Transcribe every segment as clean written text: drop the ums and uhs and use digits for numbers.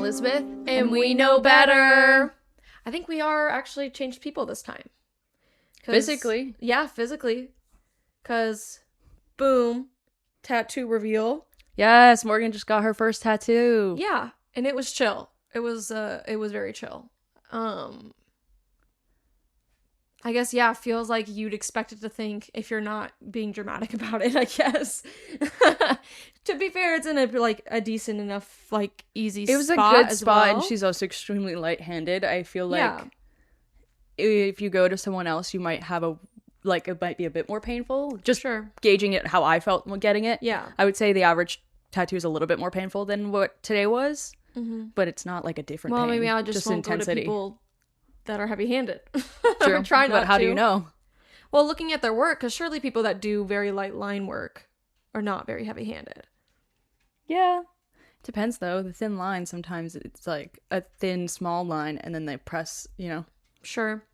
Elizabeth. And we know better. I think we are actually changed people this time. Physically. Yeah, physically. Because, boom, tattoo reveal. Yes, Morgan just got her first tattoo. Yeah, and it was chill. It was very chill. I guess, yeah, feels like you'd expect it to think if you're not being dramatic about it, I guess. To be fair, it's in a decent enough, easy spot. It was a good spot, well. and she's also extremely light-handed. I feel like if you go to someone else, you might have it might be a bit more painful. Just gauging it how I felt when getting it. Yeah. I would say the average tattoo is a little bit more painful than what today was, but it's not like a different pain. Well, maybe I'll just won't intensity. Go to people that are heavy-handed. True. Try not but how to. do you know? Well, looking at their work, because surely people that do very light line work are not very heavy-handed. Yeah. Depends, though. The thin line, sometimes it's like a thin, small line, and then they press, Sure.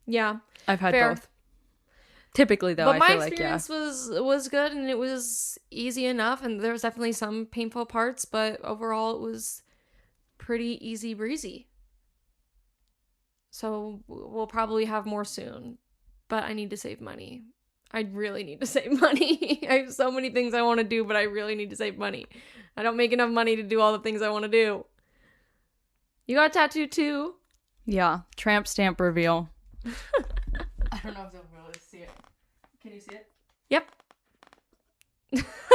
Yeah. I've had Fair. both. Typically, though, but I feel my experience was good, and it was easy enough, and there was definitely some painful parts, but overall it was pretty easy breezy. So we'll probably have more soon, but I need to save money. I really need to save money. I have so many things I want to do, but I really need to save money. I don't make enough money to do all the things I want to do. You got a tattoo too? Yeah. Tramp stamp reveal. I don't know if they'll be able to see it. Can you see it? Yep.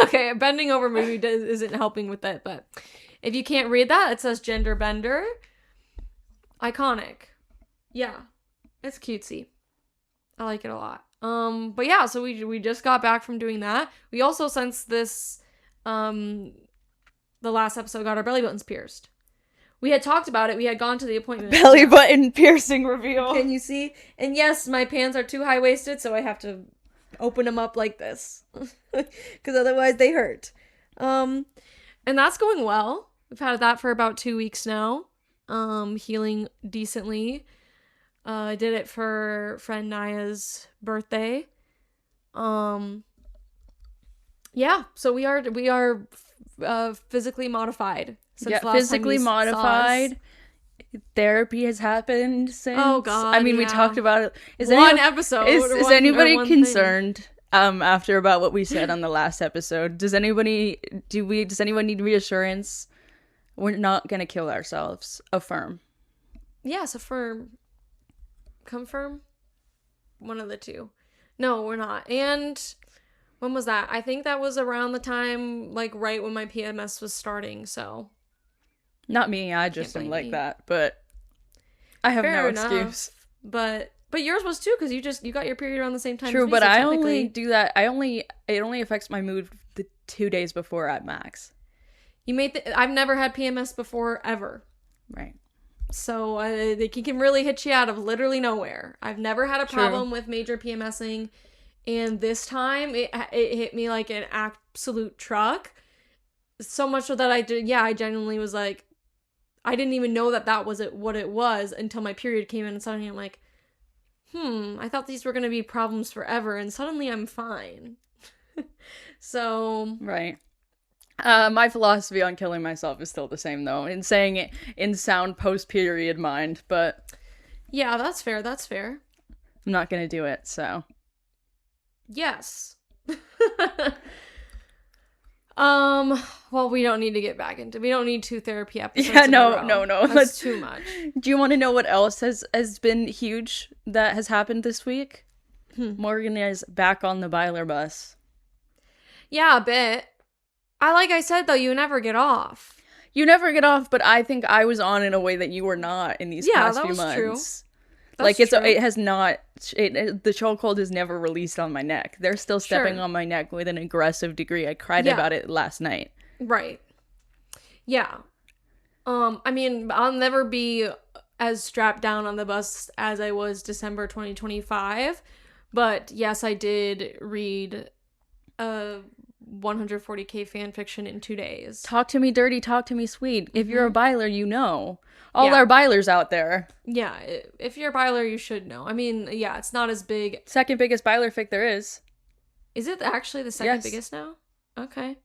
Okay, bending over maybe isn't helping with that, but if you can't read that, it says gender bender. Iconic. Yeah. It's cutesy. I like it a lot. But yeah, so we just got back from doing that. We also, since this the last episode, got our belly buttons pierced. We had talked about it. We had gone to the appointment. Belly button piercing reveal. Can you see? And yes, my pants are too high-waisted, so I have to open them up like this. Because otherwise they hurt. And that's going well. We've had that for about 2 weeks now. Healing decently. I did it for friend Naya's birthday. Yeah, so we are physically modified. Since physically modified. Therapy has happened since. Oh God! We talked about it. Is episode. Is anybody concerned? After about what we said on the last episode, does anyone need reassurance? We're not gonna kill ourselves. Affirm. Yes, affirm. Confirm. One of the two. No, we're not. And when was that? I think that was around the time, right when my PMS was starting. So. Not me. I just am like that, but I have no excuse. But yours was too, because you got your period around the same time. True, as me, but so I only do that. It only affects my mood the 2 days before at max. I've never had PMS before ever. Right. So it can really hit you out of literally nowhere. I've never had a problem with major PMSing, and this time it hit me like an absolute truck. So much so that I genuinely was like, I didn't even know that was what it was until my period came in, and suddenly I'm like, I thought these were going to be problems forever, and suddenly I'm fine. So. Right. My philosophy on killing myself is still the same, though, in saying it in sound post-period mind, but... Yeah, that's fair, I'm not gonna do it, so... Yes. Well, we don't need to get back into... We don't need 2 therapy episodes. Yeah, no. That's too much. Do you want to know what else has been huge that has happened this week? Morgan is back on the Byler bus. Yeah, a bit. Like I said, though, you never get off. You never get off, but I think I was on in a way that you were not in these past few months. True. It has not... the chokehold has never released on my neck. They're still stepping on my neck with an aggressive degree. I cried about it last night. Right. Yeah. I'll never be as strapped down on the bus as I was December 2025. But yes, I did read 140k fan fiction in 2 days. Talk to me dirty, talk to me sweet. If you're a Byler, you know. All our Bylers out there. Yeah, if you're a Byler, you should know. It's not as big. Second biggest Byler fic there is. Is it actually the second biggest now? Okay.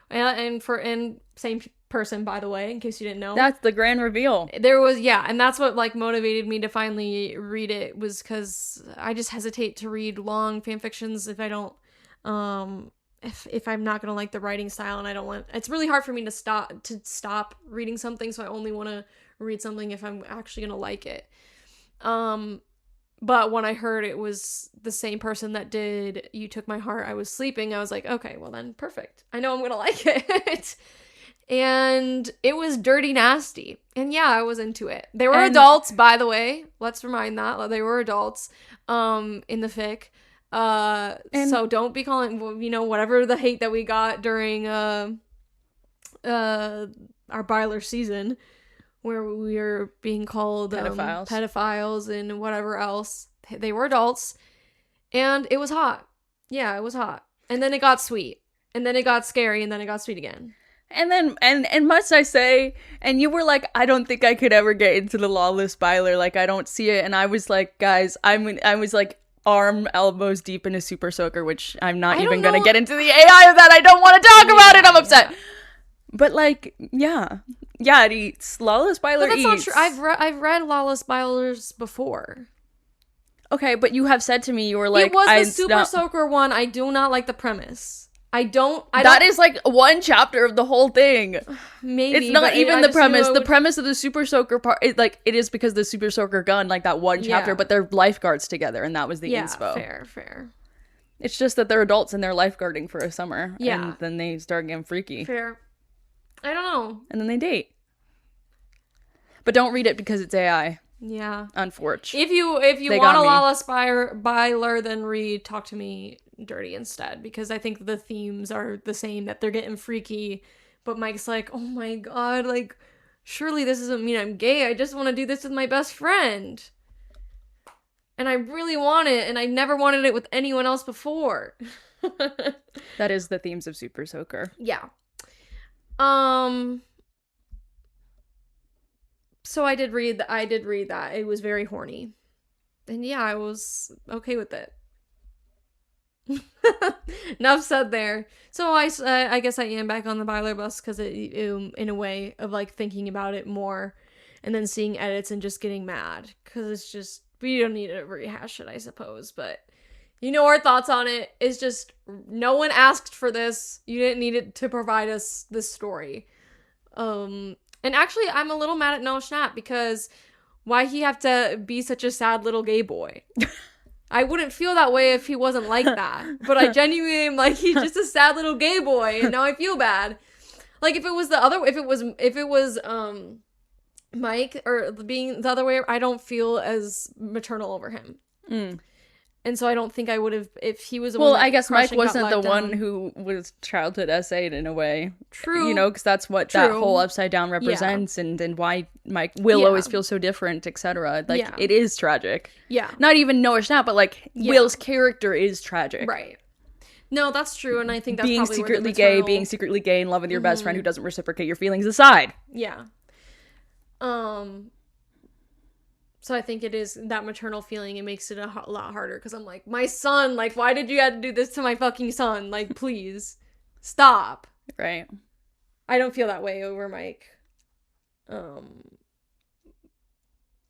And same person, by the way, in case you didn't know. That's the grand reveal. There was, yeah, and that's what, like, motivated me to finally read it, was because I just hesitate to read long fan fictions if I don't, if I'm not gonna like the writing style, and I don't want, it's really hard for me to stop reading something, so I only want to read something if I'm actually gonna like it. But when I heard it was the same person that did You Took My Heart, I Was Sleeping, I was like, okay, well then, perfect. I know I'm gonna like it. And it was dirty nasty. And yeah, I was into it. They were adults, by the way. Let's remind that. They were adults in the fic. So don't be calling, you know, whatever the hate that we got during our Byler season, where we were being called pedophiles and whatever else. They were adults. And it was hot. Yeah, it was hot. And then it got sweet. And then it got scary. And then it got sweet again. And then, and must I say, and you were like, I don't think I could ever get into the lawless Byler. Like, I don't see it. And I was like, guys, I was like elbows deep into Super Soaker, which I'm not even going to get into the AI of that. I don't want to talk about it. I'm upset. But like, yeah, it eats. Lawless Byler eats. But that's not true. I've read Lawless Bylers before. Okay, but you have said to me, you were like, it was the Super Soaker one. I do not like the premise. That is like one chapter of the whole thing. Maybe it's not even the premise. The premise of the Super Soaker part, it is because the Super Soaker gun, like that one chapter, but they're lifeguards together, and that was the inspo. Fair. It's just that they're adults and they're lifeguarding for a summer. Yeah. And then they start getting freaky. Fair. I don't know. And then they date. But don't read it because it's AI. Yeah. Unfortunate. If you want a lawless Byler, then read Talk to Me Dirty instead, because I think the themes are the same, that they're getting freaky, but Mike's like, oh my god, like, surely this doesn't mean I'm gay, I just want to do this with my best friend. And I really want it, and I never wanted it with anyone else before. That is the themes of Super Soaker. Yeah. So I did read that. It was very horny. And yeah, I was okay with it. Enough said there. So I guess I am back on the Byler bus, because in a way of like thinking about it more, and then seeing edits and just getting mad, because it's just, we don't need to rehash it, I suppose, but you know our thoughts on it. It's just, no one asked for this. You didn't need it to provide us this story. And actually, I'm a little mad at Noah Schnapp, because why he have to be such a sad little gay boy? I wouldn't feel that way if he wasn't like that. But I genuinely am like, he's just a sad little gay boy, and now I feel bad. Like, if it was Mike, or being the other way, I don't feel as maternal over him. And so I don't think I would have, if he was the one. Well, I guess Mike wasn't the one who was childhood essayed in a way. True. You know, because that's what that whole upside down represents, and why Mike will always feel so different, etc. Like, it is tragic. Yeah. Not even Noah Schnapp, but like, Will's character is tragic. Right. No, that's true, and I think that's being probably secretly gay, being secretly gay in love with your best friend who doesn't reciprocate your feelings aside. Yeah. So I think it is that maternal feeling. It makes it a lot harder, because I'm like, my son, like, why did you have to do this to my fucking son? Like, please, stop. Right. I don't feel that way over Mike.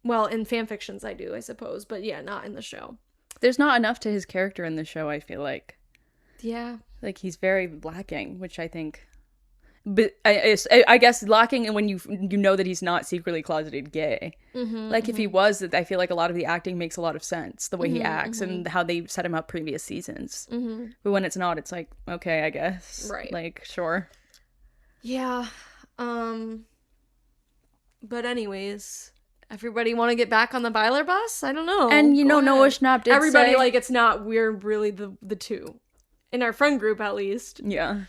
Well, in fan fictions I do, I suppose, but yeah, not in the show. There's not enough to his character in the show, I feel like. Yeah. Like, he's very lacking, which I think... But I guess lacking, and when you know that he's not secretly closeted gay. Like, if he was, I feel like a lot of the acting makes a lot of sense, the way he acts and how they set him up previous seasons. But when it's not, it's like, okay, I guess. Right. Like, sure. Yeah. But anyways, everybody want to get back on the Byler bus? I don't know. And you know, Noah Schnapp did everybody say... like, it's not, we're really the two. In our friend group, at least. Yeah.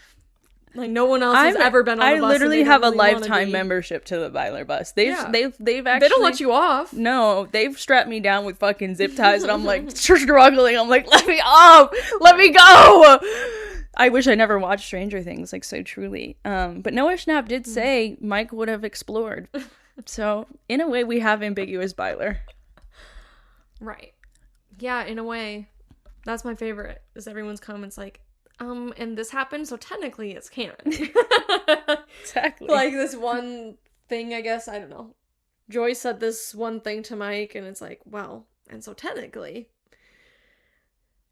Like, no one else has ever been on the bus. I literally have a lifetime membership to the Byler bus. They've actually... They don't let you off. No, they've strapped me down with fucking zip ties, and I'm like struggling. I'm like, let me off! Let me go! I wish I never watched Stranger Things, like, so truly. But Noah Schnapp did say Mike would have explored. So, in a way, we have ambiguous Byler. Right. Yeah, in a way. That's my favorite, is everyone's comments like, And this happened, so technically it's canon. Exactly. Like, this one thing, I guess, I don't know. Joy said this one thing to Mike, and it's like, well, and so technically...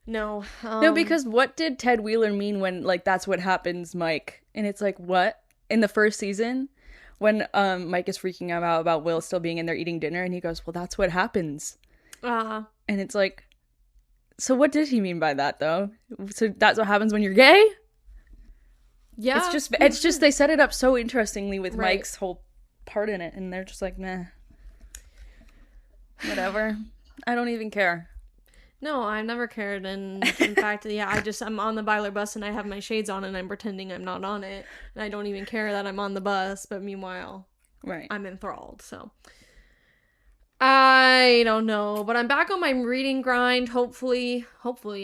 No. No, because what did Ted Wheeler mean when, like, that's what happens, Mike? And it's like, what? In the first season, when Mike is freaking out about Will still being in there eating dinner, and he goes, well, that's what happens. And it's like, so what did he mean by that, though? So that's what happens when you're gay? Yeah. It's just they set it up so interestingly with Right. Mike's whole part in it, and they're just like, meh. Whatever. I don't even care. No, I've never cared, and in fact, yeah, I'm on the Byler bus, and I have my shades on, and I'm pretending I'm not on it, and I don't even care that I'm on the bus, but meanwhile, Right. I'm enthralled, so. I don't know, but I'm back on my reading grind, hopefully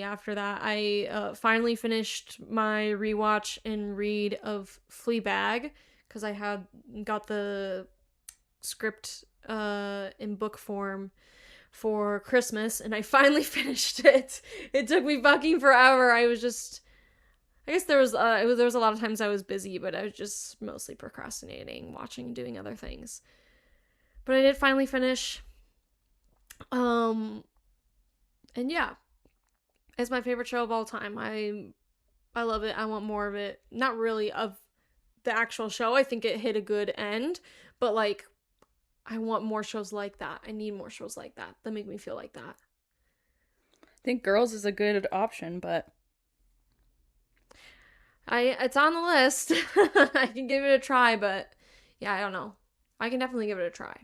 after that. I finally finished my rewatch and read of Fleabag, because I had got the script in book form for Christmas, and I finally finished it. It took me fucking forever. I guess there was a lot of times I was busy, but I was just mostly procrastinating, watching and doing other things. But I did finally finish. And yeah, it's my favorite show of all time. I love it. I want more of it. Not really of the actual show. I think it hit a good end, but like, I want more shows like that. I need more shows like that make me feel like that. I think Girls is a good option, but it's on the list. I can give it a try, but yeah, I don't know. I can definitely give it a try.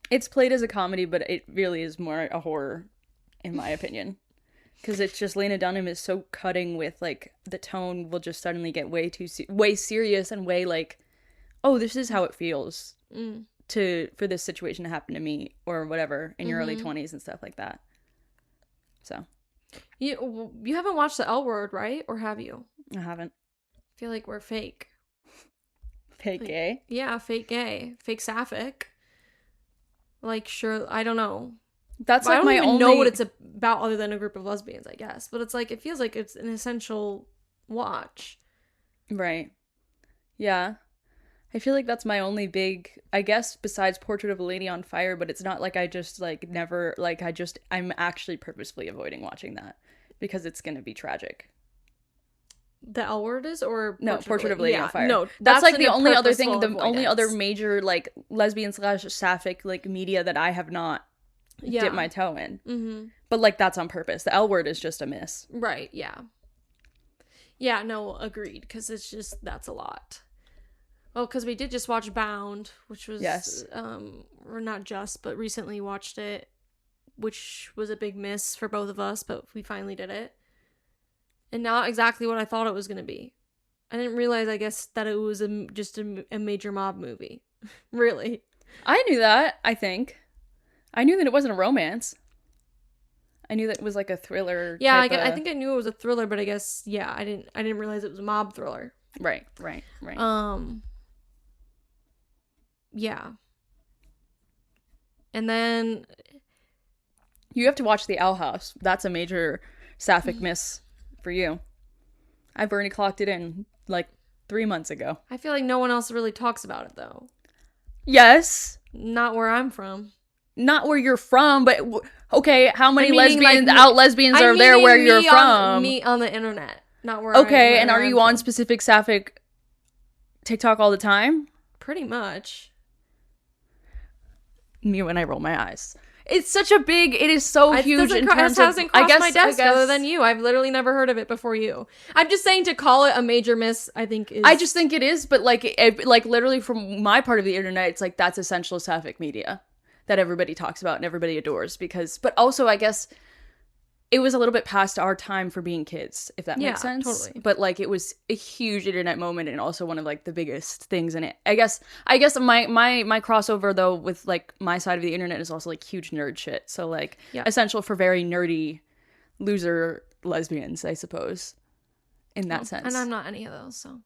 it's played as a comedy, but it really is more a horror, in my opinion. Because it's just Lena Dunham is so cutting with, like, the tone will just suddenly get way serious and way, like, oh, this is how it feels for this situation to happen to me or whatever in your early 20s and stuff like that. So. You haven't watched The L Word, right? Or have you? I haven't. I feel like we're fake. Fake gay? Yeah, fake gay. Fake sapphic. Like, sure, I don't know. That's like I don't my even only... know what it's about other than a group of lesbians, I guess. But it's like, it feels like it's an essential watch. Right. Yeah. I feel like that's my only big, I guess, besides Portrait of a Lady on Fire, but it's not like I just, like, never, like, I'm actually purposefully avoiding watching that because it's going to be tragic. The L Word is, or Portrait of a Lady on Fire. No, that's like the only other thing, the avoidance. only other major, like, lesbian / sapphic, like, media that I have not dipped my toe in. Mm-hmm. But, like, that's on purpose. The L Word is just a miss. Right, yeah. Yeah, no, agreed, because it's just, that's a lot. Oh, because we did just watch Bound, which was, yes. Or not just, but recently watched it, which was a big miss for both of us, but we finally did it. And not exactly what I thought it was going to be. I didn't realize, I guess, that it was just a major mob movie. Really. I knew that, I think. I knew that it wasn't a romance. I knew that it was like a thriller. Yeah, I think I knew it was a thriller, but I guess, yeah, I didn't realize it was a mob thriller. Right. Yeah. And then... You have to watch The Owl House. That's a major sapphic miss for you. I've already clocked it in, like, 3 months ago. I feel like no one else really talks about it, though. Yes. Not where I'm from. Not where you're from, but... Okay, how many lesbians are there where you're from? Me on the internet. Not where Okay, and are you on specific sapphic TikTok all the time? Pretty much. Me when I roll my eyes. It's such a big, it is so huge in terms of, hasn't crossed my desk other than you. I've literally never heard of it before you. I'm just saying, to call it a major miss, I think is... I just think it is, but like literally from my part of the internet, it's like that's essential sapphic media that everybody talks about and everybody adores but also I guess it was a little bit past our time for being kids, if that makes sense. Totally. But like it was a huge internet moment and also one of like the biggest things in it. I guess my crossover though with like my side of the internet is also like huge nerd shit. So like essential for very nerdy loser lesbians, I suppose. In that sense. And I'm not any of those, so.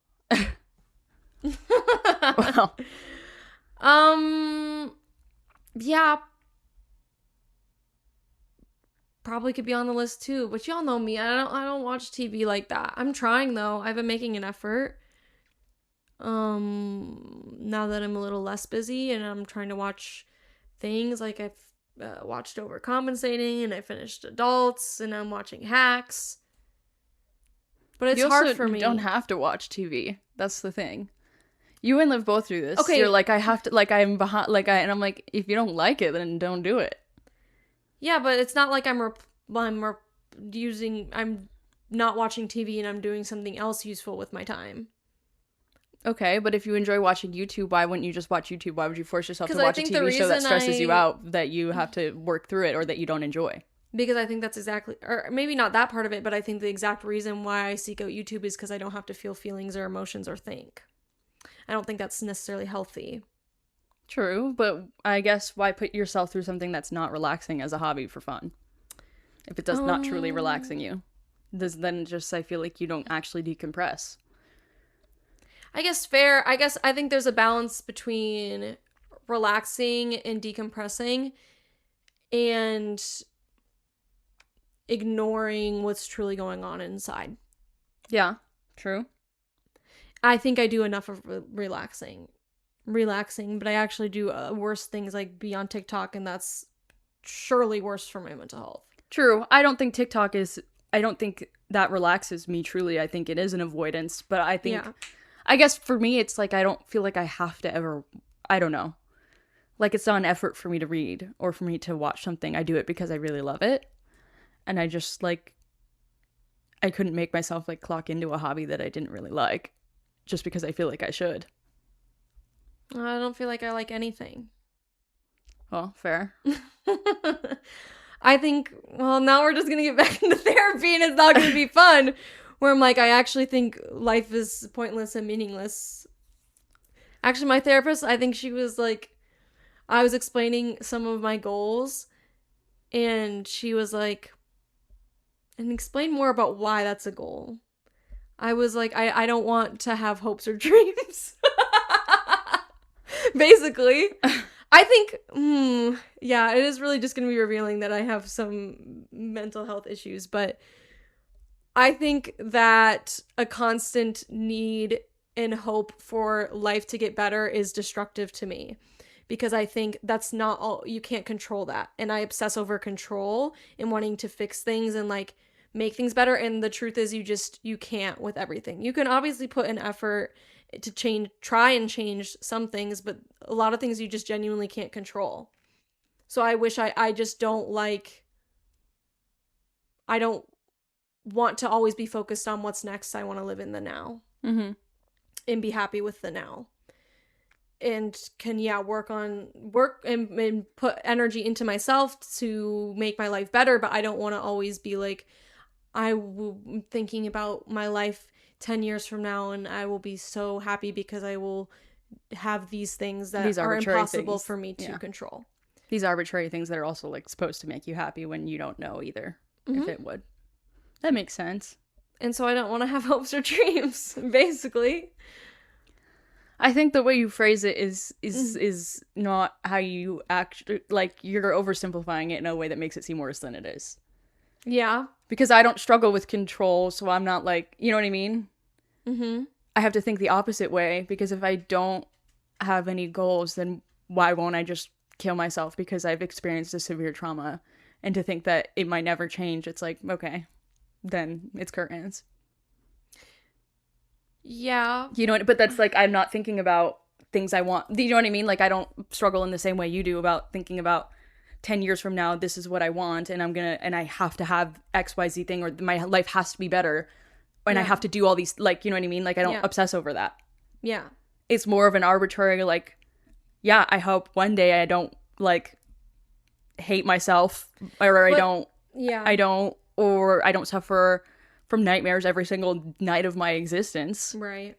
Well. Yeah. probably could be on the list too. But y'all know me. I don't watch TV like that. I'm trying though. I've been making an effort. Now that I'm a little less busy and I'm trying to watch things, like I've watched Overcompensating, and I finished Adults, and I'm watching Hacks. But it's hard for me. You don't have to watch TV. That's the thing. You and Liv both through this. Okay. You're like, I have to, like, I'm behind, like, and I'm like, if you don't like it, then don't do it. Yeah, but it's not like I'm not watching TV and I'm doing something else useful with my time. Okay, but if you enjoy watching YouTube, why wouldn't you just watch YouTube? Why would you force yourself to watch a TV show that stresses you out, that you have to work through it, or that you don't enjoy? Because I think that's exactly, or maybe not that part of it, but I think the exact reason why I seek out YouTube is because I don't have to feel feelings or emotions or think. I don't think that's necessarily healthy. True, but I guess why put yourself through something that's not relaxing as a hobby for fun? If it does not truly relaxing you. Then just, I feel like you don't actually decompress. I guess fair. I think there's a balance between relaxing and decompressing and ignoring what's truly going on inside. Yeah, true. I think I do enough of relaxing, but I actually do worse things, like be on TikTok, and that's surely worse for my mental health. True. I don't think that relaxes me truly. I think it is an avoidance, but I think... Yeah. I guess for me, it's like I don't feel like I have to ever, I don't know. Like, it's not an effort for me to read or for me to watch something. I do it because I really love it. And I just, like, I couldn't make myself, like, clock into a hobby that I didn't really like just because I feel like I should. I don't feel like I like anything. Well, fair. I think, well, now we're just going to get back into therapy and it's not going to be fun. Where I'm like, I actually think life is pointless and meaningless. Actually, my therapist, I think she was like, I was explaining some of my goals, and she was like, and explain more about why that's a goal. I was like, I don't want to have hopes or dreams. Basically. I think, yeah, it is really just going to be revealing that I have some mental health issues, but I think that a constant need and hope for life to get better is destructive to me, because I think that's not all, you can't control that. And I obsess over control and wanting to fix things and like make things better. And the truth is you can't with everything. You can obviously put an effort to try and change some things, but a lot of things you just genuinely can't control. So I wish I just don't I don't want to always be focused on what's next. I want to live in the now. Mm-hmm. And be happy with the now. And can, work and put energy into myself to make my life better, but I don't want to always be like, I'm thinking about my life 10 years from now and I will be so happy because I will have these things that are impossible for me to control. These arbitrary things that are also like supposed to make you happy when you don't know either if it would. That makes sense. And so I don't want to have hopes or dreams, basically. I think the way you phrase it is not how you actually, like, you're oversimplifying it in a way that makes it seem worse than it is. Yeah. Because I don't struggle with control, so I'm not like, you know what I mean? Mm-hmm. I have to think the opposite way, because if I don't have any goals, then why won't I just kill myself because I've experienced a severe trauma? And to think that it might never change, it's like, okay, then it's curtains. Yeah. You know what? But that's like, I'm not thinking about things I want. You know what I mean? Like, I don't struggle in the same way you do about thinking about 10 years from now, this is what I want, and and I have to have XYZ thing, or my life has to be better, and I have to do all these, like, you know what I mean? Like, I don't obsess over that. Yeah. It's more of an arbitrary, like, yeah, I hope one day I don't, like, hate myself, or I don't suffer from nightmares every single night of my existence. Right.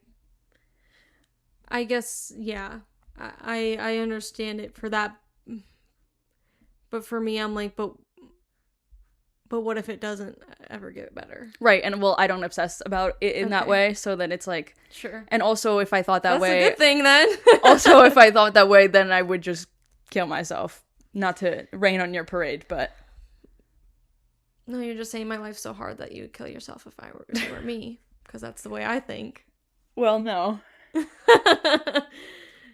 I guess, yeah. I understand it for that. But for me, I'm like, but what if it doesn't ever get better? Right. And well, I don't obsess about it in that way. So then it's like, sure. And also if I thought that way. That's a good thing then. Also, if I thought that way, then I would just kill myself. Not to rain on your parade, but. No, you're just saying my life's so hard that you would kill yourself if it were me, because that's the way I think. Well, no.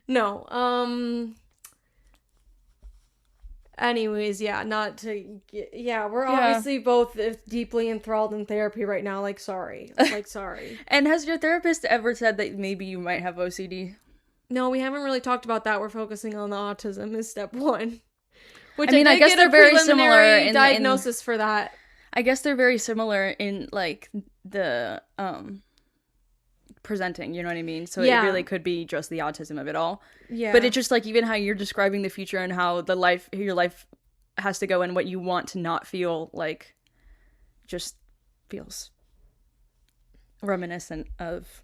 No. Anyways, yeah, we're obviously both deeply enthralled in therapy right now. Like, sorry. And has your therapist ever said that maybe you might have OCD? No, we haven't really talked about that. We're focusing on the autism as step 1. Which I guess they're very similar in diagnosis for that. I guess they're very similar in, like, the presenting, you know what I mean? So it really could be just the autism of it all. Yeah. But it's just, like, even how you're describing the future and how your life has to go and what you want to not feel, like, just feels reminiscent of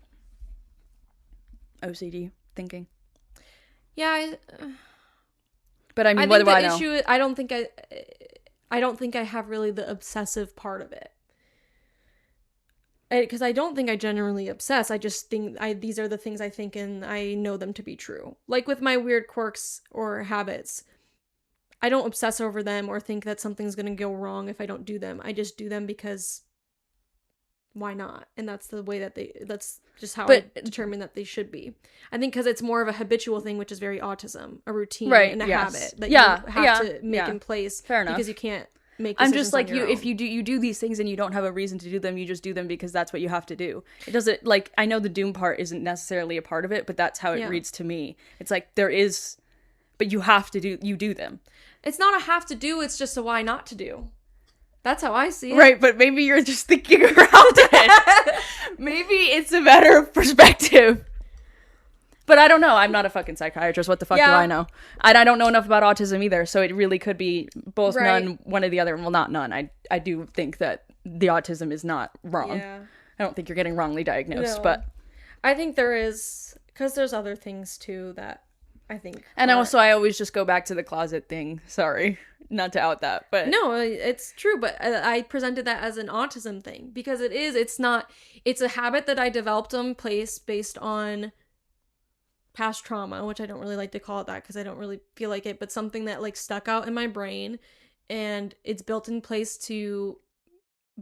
OCD thinking. Yeah. But I mean, what do I know? Issue, I don't think I have really the obsessive part of it. Because I don't think I generally obsess. I just think these are the things I think and I know them to be true. Like with my weird quirks or habits, I don't obsess over them or think that something's going to go wrong if I don't do them. I just do them because why not? And that's the way that's just how I determine that they should be. I think because it's more of a habitual thing, which is very autism, a routine and a habit that you have to make in place. Fair enough. Because you can't make I'm just like, if you do these things and you don't have a reason to do them, you just do them because that's what you have to do. It doesn't, like, I know the doom part isn't necessarily a part of it, but that's how it reads to me. It's like there is, but you do them. It's not a have to do, it's just a why not to do. That's how I see it. Right, but maybe you're just thinking around it. Maybe it's a matter of perspective. But I don't know. I'm not a fucking psychiatrist. What the fuck do I know? And I don't know enough about autism either, so it really could be both none, one or the other. Well, not none. I do think that the autism is not wrong. Yeah. I don't think you're getting wrongly diagnosed, but I think there is, because there's other things too that I think. And also, I always just go back to the closet thing. Sorry, not to out that, but no, it's true. But I presented that as an autism thing because it's not. It's a habit that I developed in place based on past trauma, which I don't really like to call it that because I don't really feel like it, but something that like stuck out in my brain, and it's built in place to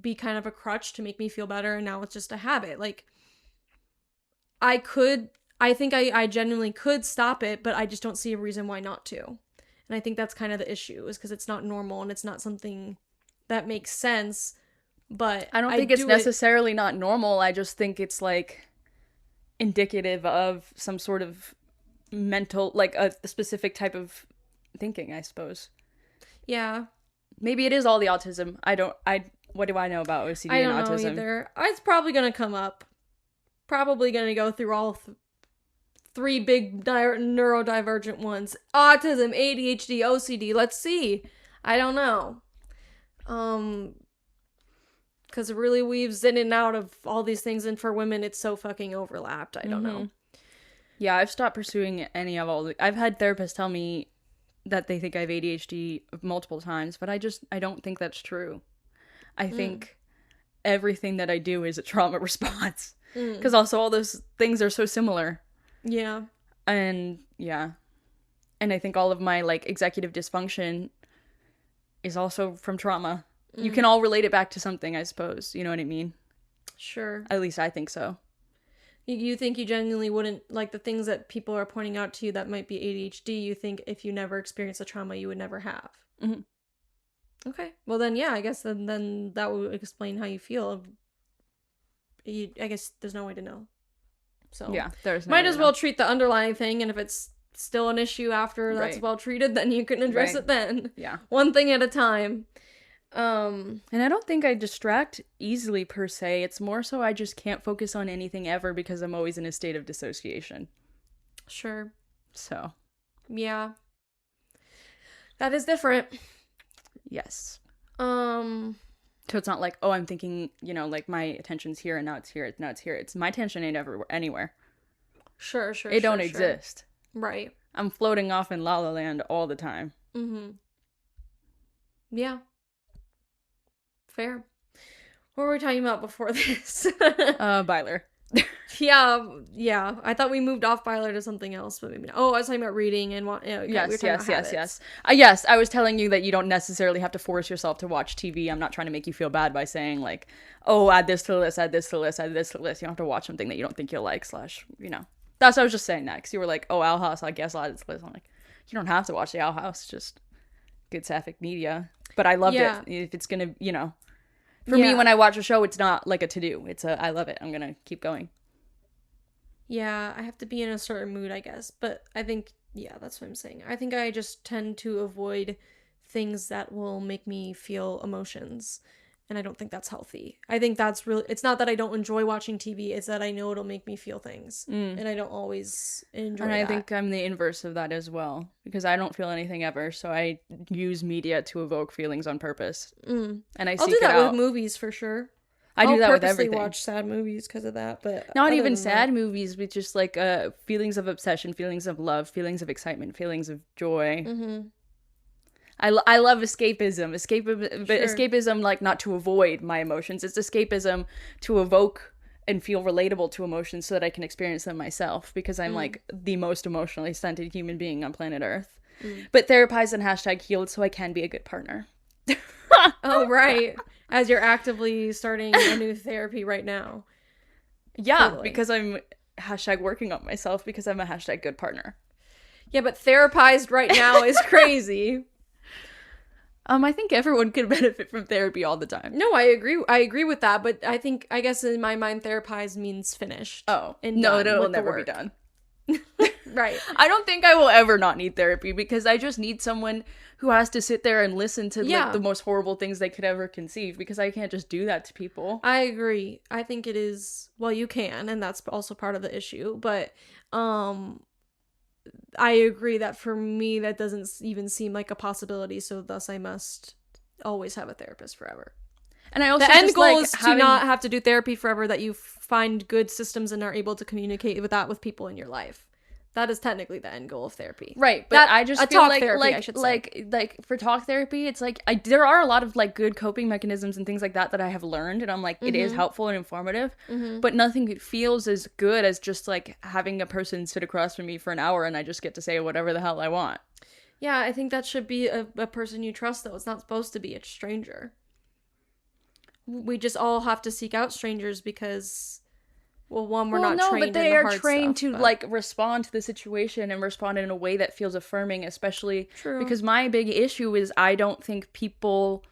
be kind of a crutch to make me feel better, and now it's just a habit. Like I think I genuinely could stop it, but I just don't see a reason why not to. And I think that's kind of the issue, is because it's not normal and it's not something that makes sense. But I don't think it's necessarily not normal. I just think it's like indicative of some sort of mental, like a specific type of thinking, I suppose. Yeah. Maybe it is all the autism. What do I know about OCD and autism? I don't know either. It's probably going to come up. Probably going to go through all three big neurodivergent ones. Autism, ADHD, OCD. Let's see. I don't know. Because it really weaves in and out of all these things, and for women it's so fucking overlapped. I don't know. Yeah, I've stopped pursuing any of I've had therapists tell me that they think I have ADHD multiple times, but I don't think that's true. I think everything that I do is a trauma response. Because also all those things are so similar. Yeah. And I think all of my like executive dysfunction is also from trauma. You can all relate it back to something, I suppose. You know what I mean? Sure. At least I think so. You think you genuinely wouldn't, like the things that people are pointing out to you that might be ADHD, you think if you never experienced a trauma, you would never have? Mm-hmm. Okay. Well then, yeah, I guess then that would explain how you feel. I guess there's no way to know. So yeah, there's no might as well treat the underlying thing, and if it's still an issue after that's well treated, then you can address it then. Yeah. One thing at a time. And I don't think I distract easily per se. It's more so I just can't focus on anything ever because I'm always in a state of dissociation. Sure. So. Yeah. That is different. Yes. So it's not like, oh, I'm thinking, like my attention's here and now it's here. Now it's here. It's my attention ain't anywhere. Sure. It don't exist. Right. I'm floating off in La La Land all the time. Mm-hmm. Yeah. Fair. What were we talking about before this? Byler. Yeah. I thought we moved off Byler to something else, but maybe not. Oh, I was talking about reading and Yes. Yes, I was telling you that you don't necessarily have to force yourself to watch TV. I'm not trying to make you feel bad by saying like, oh, add this to the list, add this to the list, add this to the list. You don't have to watch something that you don't think you'll like, / you know. That's what I was just saying that, because you were like, oh, Owl House, I guess I'll add this to the list. I'm like, you don't have to watch the Owl House, just good sapphic media. But I loved it. If it's gonna, you know, for me, when I watch a show, it's not like a to-do. It's a, I love it. I'm gonna keep going. Yeah, I have to be in a certain mood, I guess. But I think, that's what I'm saying. I think I just tend to avoid things that will make me feel emotions. And I don't think that's healthy. I think that's really, it's not that I don't enjoy watching TV, it's that I know it'll make me feel things. And I don't always enjoy that. And I think I'm the inverse of that as well. Because I don't feel anything ever, so I use media to evoke feelings on purpose. And I seek it out. I'll do that with movies for sure. I do that with everything. I'll purposely watch sad movies because of that, but not even sad movies, but just like feelings of obsession, feelings of love, feelings of excitement, feelings of joy. I love escapism. But escapism, like, not to avoid my emotions. It's escapism to evoke and feel relatable to emotions so that I can experience them myself, because I'm like the most emotionally stunted human being on planet Earth. But therapized and #healed so I can be a good partner. Oh, right. As you're actively starting a new therapy right now. Yeah, totally. Because I'm #working on myself, because I'm a #good partner. Yeah, but therapized right now is crazy. I think everyone could benefit from therapy all the time. No, I agree with that, but I guess in my mind, therapized means finished. Oh, and no, it'll never be done. Right. I don't think I will ever not need therapy, because I just need someone who has to sit there and listen to like the most horrible things they could ever conceive, because I can't just do that to people. I agree. I think it is, well, you can, and that's also part of the issue, but I agree that for me that doesn't even seem like a possibility, so thus I must always have a therapist forever. And I also, the end goal is to not have to do therapy forever, that you find good systems and are able to communicate with that with people in your life. That is technically the end goal of therapy. Right, but I just feel like for talk therapy, it's like there are a lot of like good coping mechanisms and things like that I have learned, and I'm like, it is helpful and informative, but nothing feels as good as just like having a person sit across from me for an hour and I just get to say whatever the hell I want. Yeah, I think that should be a person you trust, though. It's not supposed to be a stranger. We just all have to seek out strangers because, well, one, we're not trained in the hard stuff. No, but they are trained to like respond to the situation and respond in a way that feels affirming, especially because my big issue is I don't think people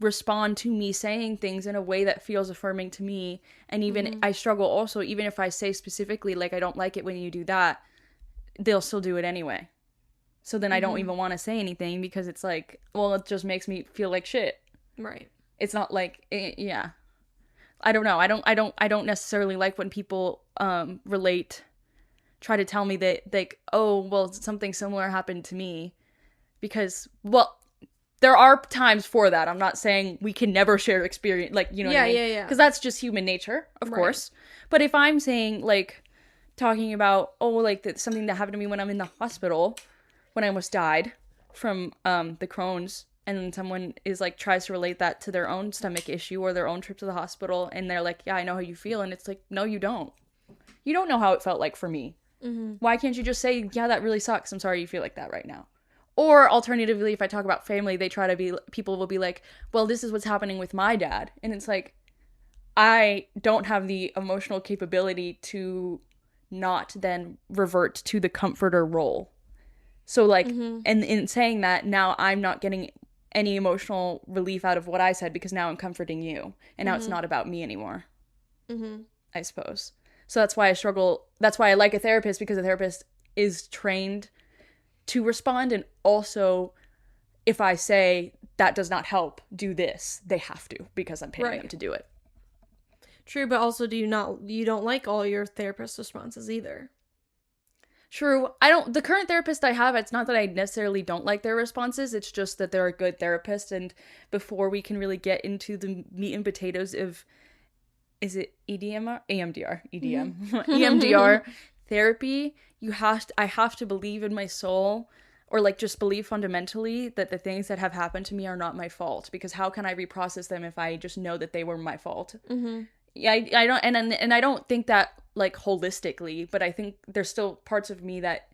respond to me saying things in a way that feels affirming to me. And even I struggle also, even if I say specifically, like, I don't like it when you do that, they'll still do it anyway. So then I don't even want to say anything, because it's like, well, it just makes me feel like shit. Right. It's not like, yeah. I don't know. I don't necessarily like when people try to tell me that, like, oh, well, something similar happened to me, because, well, there are times for that. I'm not saying we can never share experience, like, you know what I mean? Yeah. Because that's just human nature, of course. But if I'm saying, like, talking about, oh, like, something that happened to me when I'm in the hospital, when I almost died from the Crohn's, and then someone is like tries to relate that to their own stomach issue or their own trip to the hospital, and they're like, yeah, I know how you feel, and it's like, no, you don't. You don't know how it felt like for me. Why can't you just say, yeah, that really sucks, I'm sorry you feel like that right now? Or alternatively, if I talk about family, people will be like, well, this is what's happening with my dad, and it's like, I don't have the emotional capability to not then revert to the comforter role. So like, and in saying that, now I'm not getting any emotional relief out of what I said, because now I'm comforting you, and now it's not about me anymore. I suppose. So that's why I struggle. That's why I like a therapist, because a therapist is trained to respond, and also if I say that does not help, do this, they have to, because I'm paying them to do it. True, but also you don't like all your therapist responses either. True. The current therapist I have, it's not that I necessarily don't like their responses, it's just that they're a good therapist, and before we can really get into the meat and potatoes of, is it EMDR? EMDR therapy, I have to believe in my soul, or like just believe fundamentally that the things that have happened to me are not my fault, because how can I reprocess them if I just know that they were my fault? Yeah, I don't, and I don't think that like holistically, but I think there's still parts of me that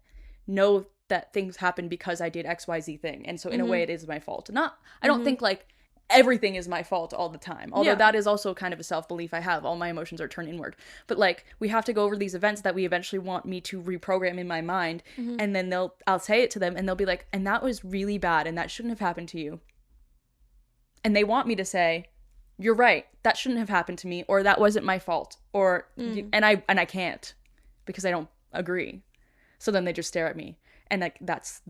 know that things happen because I did XYZ thing, and so in a way it is my fault. Not, I don't think like everything is my fault all the time, although that is also kind of a self-belief I have. All my emotions are turned inward, but like we have to go over these events that we eventually want me to reprogram in my mind, and then I'll say it to them and they'll be like, and that was really bad and that shouldn't have happened to you, and they want me to say, you're right, that shouldn't have happened to me, or that wasn't my fault, or and I can't, because I don't agree. So then they just stare at me, and like that's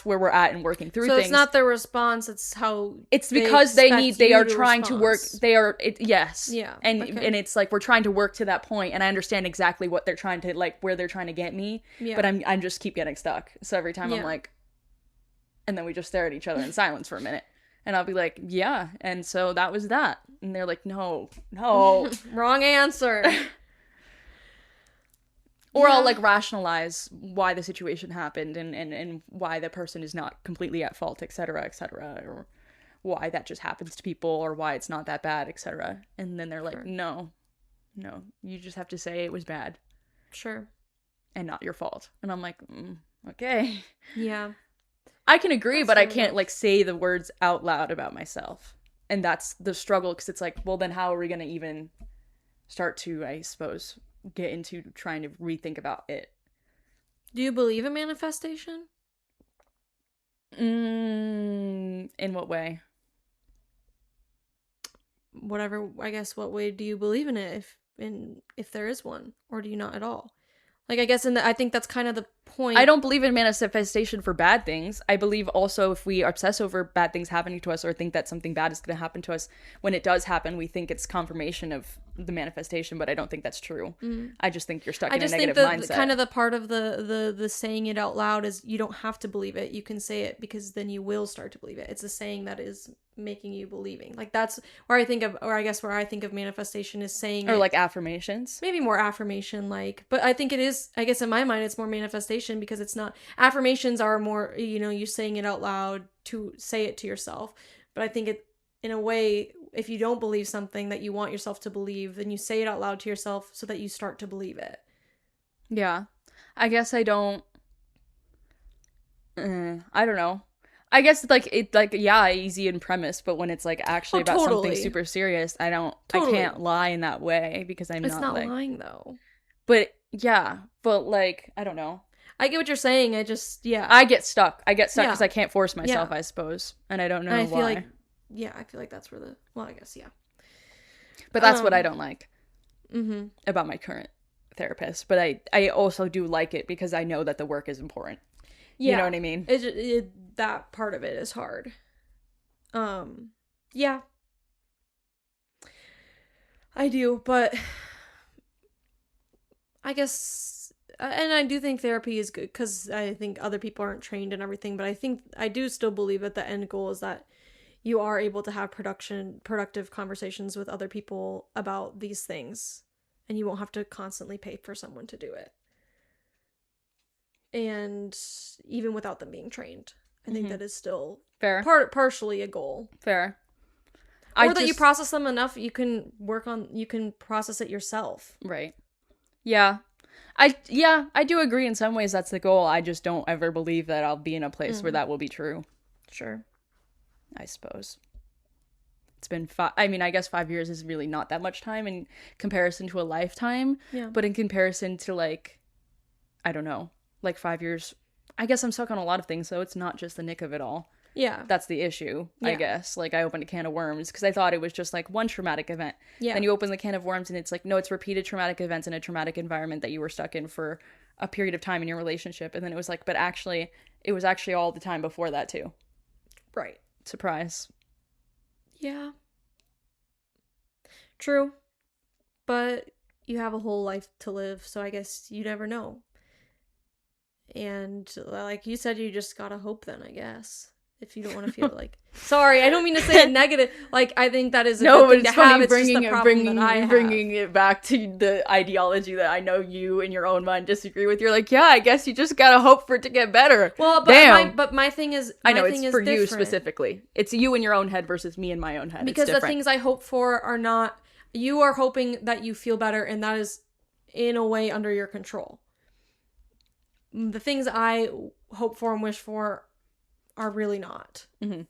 where we're at in working through things. So it's not their response, it's how it's because they are trying to work, yes. Yeah. And it's like we're trying to work to that point, and I understand exactly what they're trying to, like, where they're trying to get me, but I'm just keep getting stuck. So every time I'm like, and then we just stare at each other in silence for a minute. And I'll be like, yeah, and so that was that. And they're like, no. Wrong answer. Or I'll, like, rationalize why the situation happened and why the person is not completely at fault, etc., or why that just happens to people, or why it's not that bad, etc. And then they're like, no, you just have to say it was bad. Sure. And not your fault. And I'm like, okay. Yeah. I can agree, but I can't, like, say the words out loud about myself. And that's the struggle, because it's like, well, then how are we going to even start to, I suppose, get into trying to rethink about it? Do you believe in manifestation? In what way? Whatever, I guess, what way do you believe in it, if there is one, or do you not at all? Like, I guess I think that's kind of the point. I don't believe in manifestation for bad things. I believe also if we obsess over bad things happening to us, or think that something bad is going to happen to us, when it does happen, we think it's confirmation of the manifestation, but I don't think that's true. I just think you're stuck in a negative mindset. I just think kind of the part of the saying it out loud is you don't have to believe it. You can say it, because then you will start to believe it. It's the saying that is making you believing. Like, that's where I think of, or I guess where I think of manifestation is saying, or like affirmations. Maybe more affirmation, like, but I think it is, I guess in my mind, it's more manifestation, because it's not, affirmations are more, you saying it out loud to say it to yourself. But I think it, in a way, if you don't believe something that you want yourself to believe, then you say it out loud to yourself so that you start to believe it. Yeah. I guess I don't, I don't know. I guess easy in premise, but when it's like actually about something super serious, I can't lie in that way, because it's not like, lying though. But yeah, but like, I don't know. I get what you're saying. I get stuck because I can't force myself, I suppose. And I don't know why. I feel like that's where I guess, yeah. But that's what I don't like about my current therapist. But I also do like it, because I know that the work is important. Yeah. You know what I mean? That part of it is hard. Yeah. I do, but I guess, and I do think therapy is good, because I think other people aren't trained and everything, but I do still believe that the end goal is that you are able to have productive conversations with other people about these things, and you won't have to constantly pay for someone to do it. And even without them being trained, I think that is still fair. Partially a goal. Fair. Or that you process them enough, you can process it yourself. Right. Yeah. I do agree in some ways that's the goal. I just don't ever believe that I'll be in a place where that will be true. Sure. I suppose. It's been I guess 5 years is really not that much time in comparison to a lifetime. Yeah. But in comparison to, like, I don't know, like 5 years, I guess I'm stuck on a lot of things, so it's not just the nick of it all. Yeah. That's the issue, I guess. Like, I opened a can of worms because I thought it was just, like, one traumatic event. Yeah. Then you open the can of worms and it's like, no, it's repeated traumatic events in a traumatic environment that you were stuck in for a period of time in your relationship. And then it was like, but actually, it was actually all the time before that, too. Right. Surprise. Yeah. True. But you have a whole life to live, so I guess you never know. And like you said, you just gotta hope then, I guess. If you don't want to feel like... Sorry, I don't mean to say it negative. Like, I think that is a good thing to have. It's just the problem that I have. Bringing it back to the ideology that I know you in your own mind disagree with. You're like, yeah, I guess you just gotta hope for it to get better. Well, but my thing is... I know, it's for you specifically. It's you in your own head versus me in my own head. Because the things I hope for are not... you are hoping that you feel better, and that is in a way under your control. The things I hope for and wish for are really not. Mm-hmm.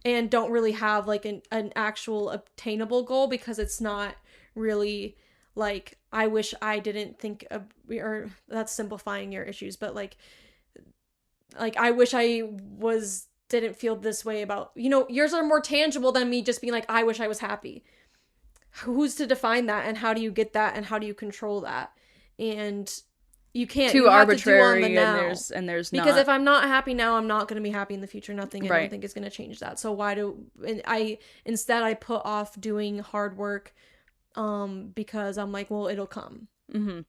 And don't really have like an actual obtainable goal, because it's not really like, I wish I didn't think of, or that's simplifying your issues, but like I wish I didn't feel this way about, yours are more tangible than me just being like, I wish I was happy. Who's to define that, and how do you get that, and how do you control that? And you can't. Too you arbitrary, have to do on the now. and there's because not. if I'm not happy now, I'm not going to be happy in the future. Nothing I Right. don't think is going to change that. So instead I put off doing hard work, because I'm like, well, it'll come. Mm-hmm.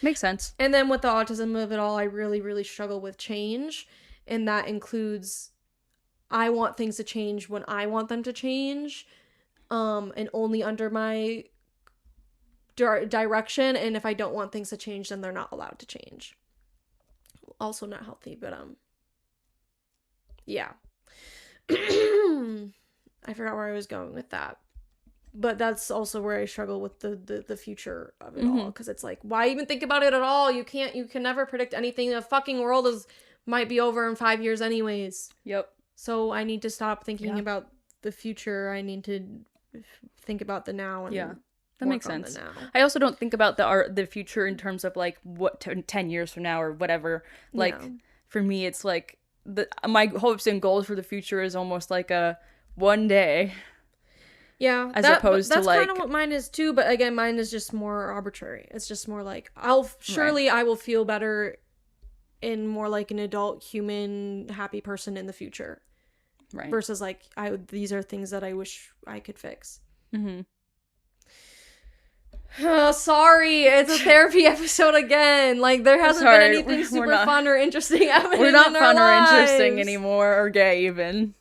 Makes sense. And then with the autism of it all, I really, really struggle with change, and that includes, I want things to change when I want them to change, and only under my direction, and if I don't want things to change, then they're not allowed to change. Also not healthy, but yeah. I forgot where I was going with that, but that's also where I struggle with the future of it all, because it's like, why even think about it at all? You can never predict anything. The fucking world might be over in 5 years anyways. Yep. So I need to stop thinking about the future. I need to think about the now. And that makes sense. I also don't think about the future in terms of like what 10 years from now or whatever. Like for me, it's like my hopes and goals for the future is almost like a one day. Yeah, opposed to like, that's kind of what mine is too. But again, mine is just more arbitrary. It's just more like, I will feel better in more like an adult, human, happy person in the future. Right. Versus like, these are things that I wish I could fix. Mm-hmm. Sorry, it's a therapy episode again. Like, there hasn't been anything super fun or interesting happening. We're not in fun our lives. or interesting anymore, or gay even.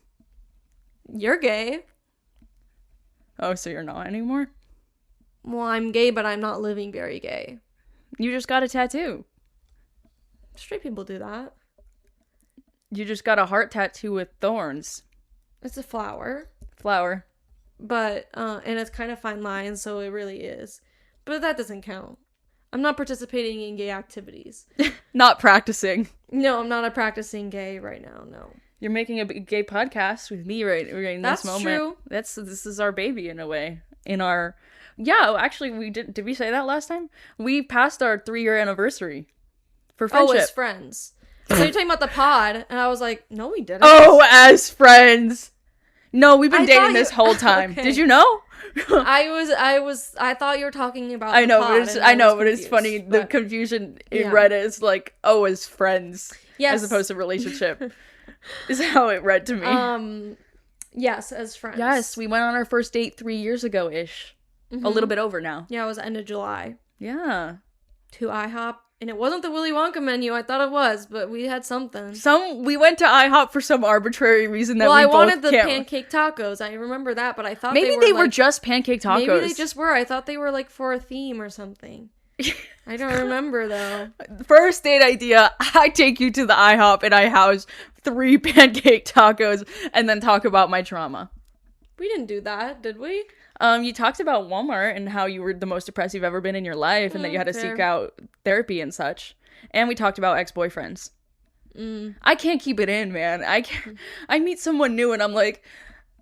You're gay. Oh, so you're not anymore? Well, I'm gay, but I'm not living very gay. You just got a tattoo. Straight people do that. You just got a heart tattoo with thorns. It's a flower. But, and it's kind of fine lines, so it really is. But that doesn't count. I'm not participating in gay activities. Not practicing. No, I'm not a practicing gay right now, no. You're making a gay podcast with me right in this moment. That's true. This is our baby in a way. Actually, did we say that last time? We passed our 3-year anniversary for friendship. Oh, as friends. So you're talking about the pod, and I was like, no, we didn't. Oh, as friends. No, we've been dating this whole time. Okay. Did you know? I thought you were talking about I know, the pod, but it's funny. The confusion in Reddit is like, oh, as friends. Yes. As opposed to relationship. Is how it read to me. Yes, as friends. Yes, we went on our first date 3 years ago-ish. Mm-hmm. A little bit over now. Yeah, it was end of July. Yeah. To IHOP. And it wasn't the Willy Wonka menu. I thought it was, but we had something. We went to IHOP for some arbitrary reason that I wanted the pancake tacos. I remember that, but I thought maybe they were just pancake tacos. Maybe they just were. I thought they were like for a theme or something. I don't remember though. First date idea, I take you to the IHOP and I house 3 pancake tacos and then talk about my trauma. We didn't do that, did we? You talked about Walmart and how you were the most depressed you've ever been in your life and that you had to seek out therapy and such. And we talked about ex-boyfriends. I can't keep it in, man. I meet someone new and I'm like,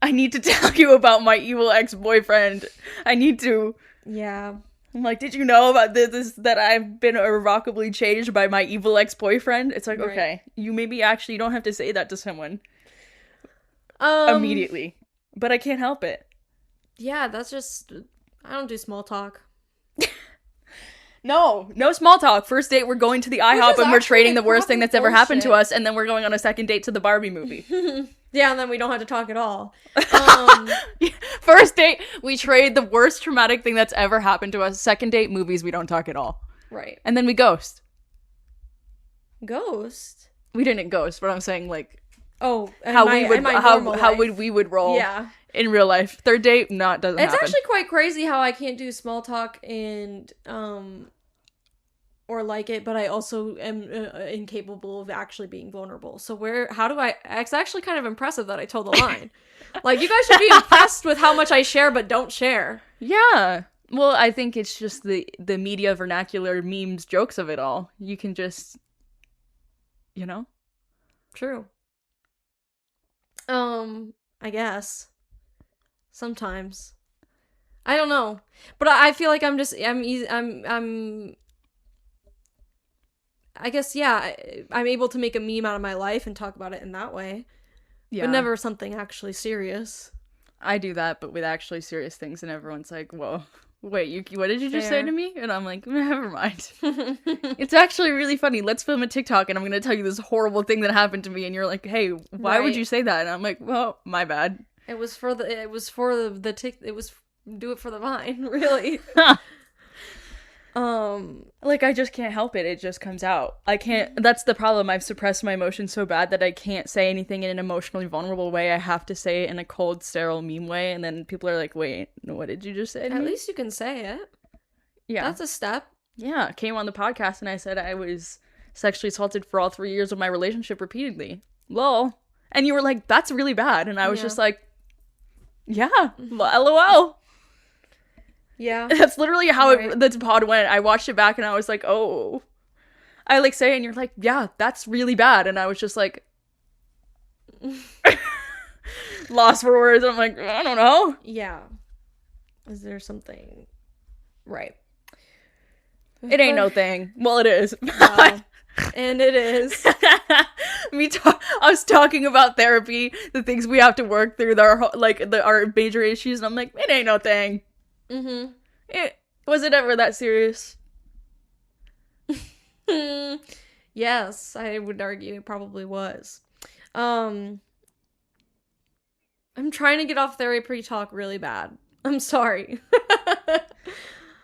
I need to tell you about my evil ex-boyfriend. I need to. Yeah. I'm like, did you know about this that I've been irrevocably changed by my evil ex-boyfriend? It's like, right. Okay, you don't have to say that to someone immediately. But I can't help it. Yeah, that's just, I don't do small talk. No small talk. First date, we're going to the IHOP and we're trading the worst thing that's ever happened to us, and then we're going on a second date to the Barbie movie. Yeah, and then we don't have to talk at all. First date, we trade the worst traumatic thing that's ever happened to us. Second date, movies, we don't talk at all. Right. And then we ghost. Ghost? We didn't ghost, but I'm saying like, how we would roll. Yeah. In real life. Third date, doesn't happen. It's actually quite crazy how I can't do small talk and or like it, but I also am incapable of actually being vulnerable. So it's actually kind of impressive that I told the line. Like, you guys should be impressed with how much I share but don't share. Yeah. Well, I think it's just the media vernacular memes jokes of it all. You can just, you know? True. I guess. Sometimes. I don't know. But I feel like I guess, yeah, I'm able to make a meme out of my life and talk about it in that way. Yeah. But never something actually serious. I do that, but with actually serious things, and everyone's like, whoa, wait, what did you just say to me? And I'm like, never mind. It's actually really funny. Let's film a TikTok, and I'm going to tell you this horrible thing that happened to me, and you're like, hey, why would you say that? And I'm like, well, my bad. Do it for the Vine, really. Like, I just can't help it. It just comes out. I can't. That's the problem. I've suppressed my emotions so bad that I can't say anything in an emotionally vulnerable way. I have to say it in a cold, sterile meme way, and then people are like, wait, what did you just say to me? At least you can say it. Yeah. That's a step. Yeah. I came on the podcast and I said I was sexually assaulted for all 3 years of my relationship repeatedly. Lol. And you were like, that's really bad. And I was just like, yeah, LOL. Yeah. That's literally how the pod went. I watched it back and I was like, oh. I like say it and you're like, yeah, that's really bad. And I was just like, lost for words. I'm like, I don't know. Yeah. Is there something? Right. It ain't no thing. Well, it is. Wow. And it is. I was talking about therapy, the things we have to work through, our major issues, and I'm like, it ain't no thing. Mm-hmm. Was it ever that serious? Yes, I would argue it probably was. I'm trying to get off therapy talk really bad. I'm sorry.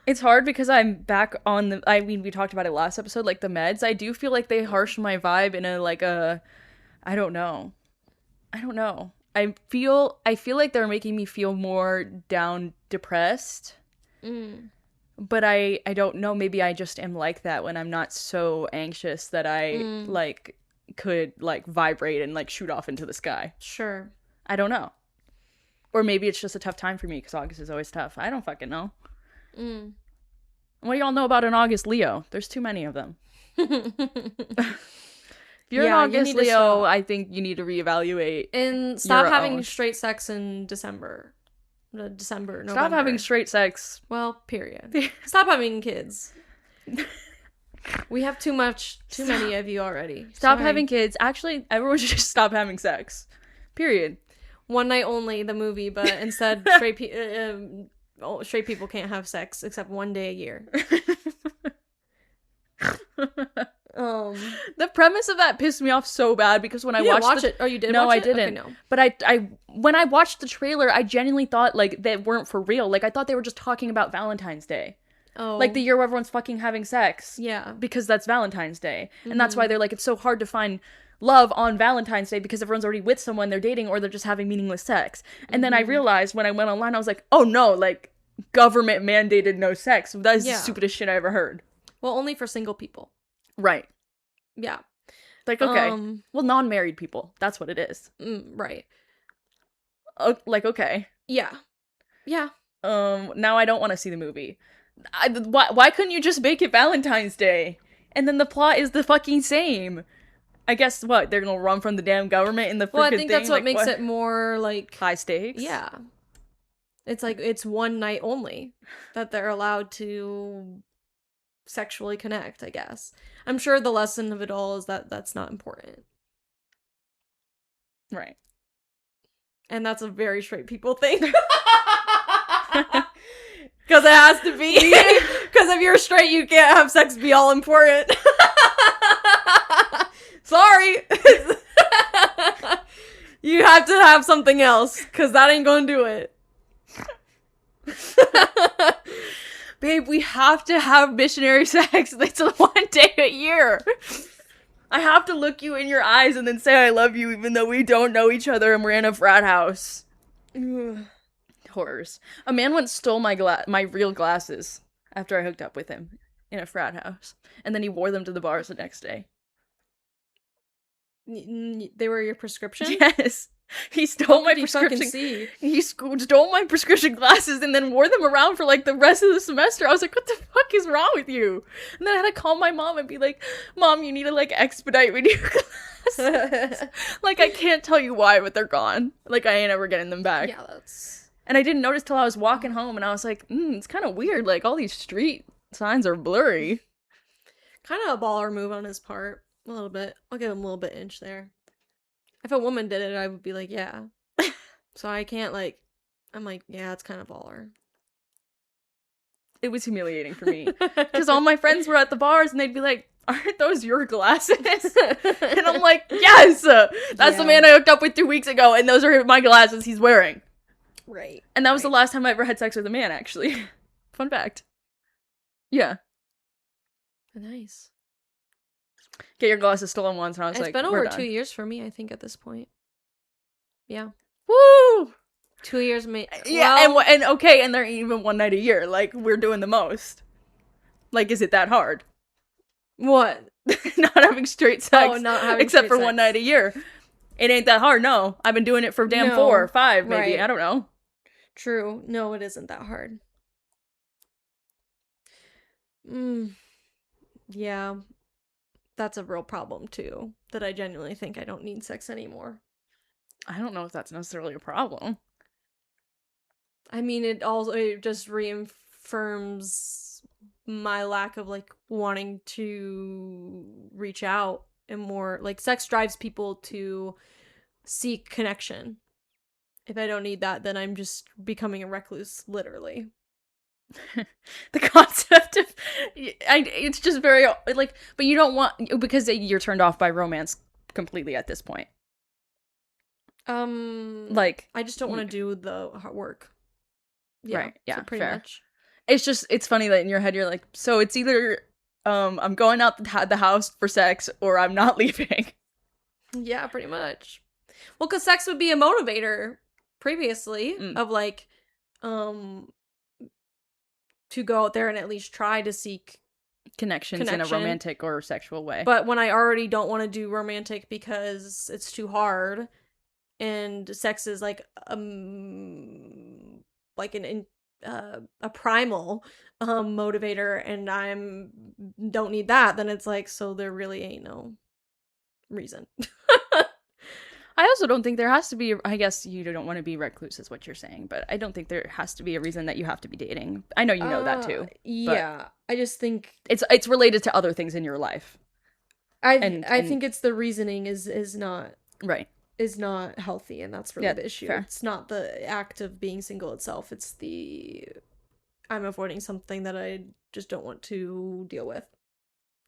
It's hard because I'm back on we talked about it last episode, like the meds. I do feel like they harsh my vibe in I don't know. I feel like they're making me feel more down, depressed. But I don't know, maybe I just am like that when I'm not so anxious that I could vibrate and shoot off into the sky. Sure. I don't know. Or maybe it's just a tough time for me because August is always tough. I don't fucking know. What do y'all know about an August Leo? There's too many of them. If you're an August Leo, I think you need to reevaluate. And stop having straight sex in November. Stop having straight sex. Well, period. Stop having kids. We have too many of you already. Stop having kids. Actually, everyone should just stop having sex. Period. One Night Only, the movie, but instead straight people can't have sex except one day a year. The premise of that pissed me off so bad because when I watched it. Oh, you did? No, watch I it? didn't. Okay, no. But I when I watched the trailer, I genuinely thought they weren't for real. I thought they were just talking about Valentine's Day. Oh. The year where everyone's fucking having sex. Yeah. Because that's Valentine's Day. And that's why they're it's so hard to find love on Valentine's Day because everyone's already with someone they're dating or they're just having meaningless sex. And then I realized when I went online, I was like, oh no, government mandated no sex. That is the stupidest shit I ever heard. Well, only for single people. Right. Yeah. Okay. Well, non-married people. That's what it is. Right. Okay. Yeah. Yeah. Now I don't want to see the movie. Why couldn't you just make it Valentine's Day? And then the plot is the fucking same. I guess what? They're gonna run from the damn government in the freaking thing? Well, I think that's what makes it more high stakes? Yeah. It's it's one night only that they're allowed to sexually connect, I guess. I'm sure the lesson of it all is that that's not important. Right. And that's a very straight people thing. Because it has to be. Because if you're straight, you can't have sex be all important. Sorry. You have to have something else. Because that ain't gonna do it. Babe, we have to have missionary sex. It's one day a year. I have to look you in your eyes and then say I love you even though we don't know each other and we're in a frat house. Horrors. A man once stole my real glasses after I hooked up with him. in a frat house. And then he wore them to the bars the next day. They were your prescription? Yes. He stole my prescription. prescription. He stole my prescription glasses and then wore them around for like the rest of the semester. I was like, what the fuck is wrong with you? And then I had to call my mom and be like, Mom, you need to like expedite me new glasses. Like, I can't tell you why, but they're gone. Like, I ain't ever getting them back. Yeah, that's... And I didn't notice till I was walking home and I was like, it's kind of weird. Like, all these street signs are blurry. Kind of a baller move on his part. A little bit. I'll give him a little bit inch there. If a woman did it, I would be like, yeah. So I can't, like... I'm like, yeah, it's kind of baller. It was humiliating for me. Because all my friends were at the bars and they'd be like, aren't those your glasses? And I'm like, yes! That's the man I hooked up with 2 weeks ago, and those are my glasses he's wearing. Right. And that was the last time I ever had sex with a man, actually. Fun fact. Yeah. Nice. Get your glasses stolen once, and I was It's like, been we're over done. 2 years for me, I think, at this point. Yeah. Woo! 2 years, Yeah, well, and okay, and they're even one night a year. Like, we're doing the most. Like, is it that hard? What? Not having straight sex. Oh, not having except straight for sex. one night a year. It ain't that hard, no. I've been doing it for damn 4 or 5, maybe. Right. I don't know. True. No, it isn't that hard. Yeah. That's a real problem, too. That I genuinely think I don't need sex anymore. I don't know if that's necessarily a problem. I mean, it just reaffirms my lack of, like, wanting to reach out and more, like, sex drives people to seek connection. If I don't need that, then I'm just becoming a recluse, literally. The concept of it's just very like, but you don't want, because you're turned off by romance completely at this point. Like, I just don't want to do the hard work. Yeah, right, yeah, so pretty fair. much. It's funny that in your head you're like, so it's either I'm going out the house for sex or I'm not leaving. Yeah, pretty much. Well, because sex would be a motivator previously of like to go out there and at least try to seek connections in a romantic or sexual way. But when I already don't want to do romantic because it's too hard, and sex is like a primal motivator, and don't need that, then it's like, so there really ain't no reason. I also don't think there has to be, I guess you don't want to be recluse is what you're saying, but I don't think there has to be a reason that you have to be dating. I know you know that too. Yeah, I just think it's related to other things in your life. I think it's the reasoning is not right. Is not healthy, and that's really the issue. Fair. It's not the act of being single itself, it's I'm avoiding something that I just don't want to deal with.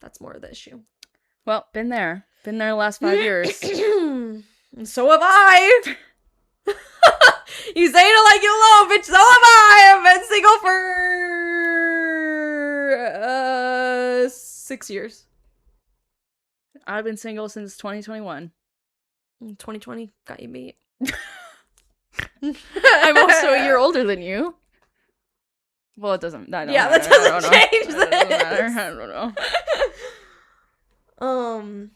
That's more of the issue. Well, been there the last 5 years. So have I. You say it like you love, bitch. So have I. I've been single for 6 years. I've been single since 2021. 2020 got you beat. I'm also a year older than you. Well, it doesn't. That doesn't change this. That doesn't matter. I don't know.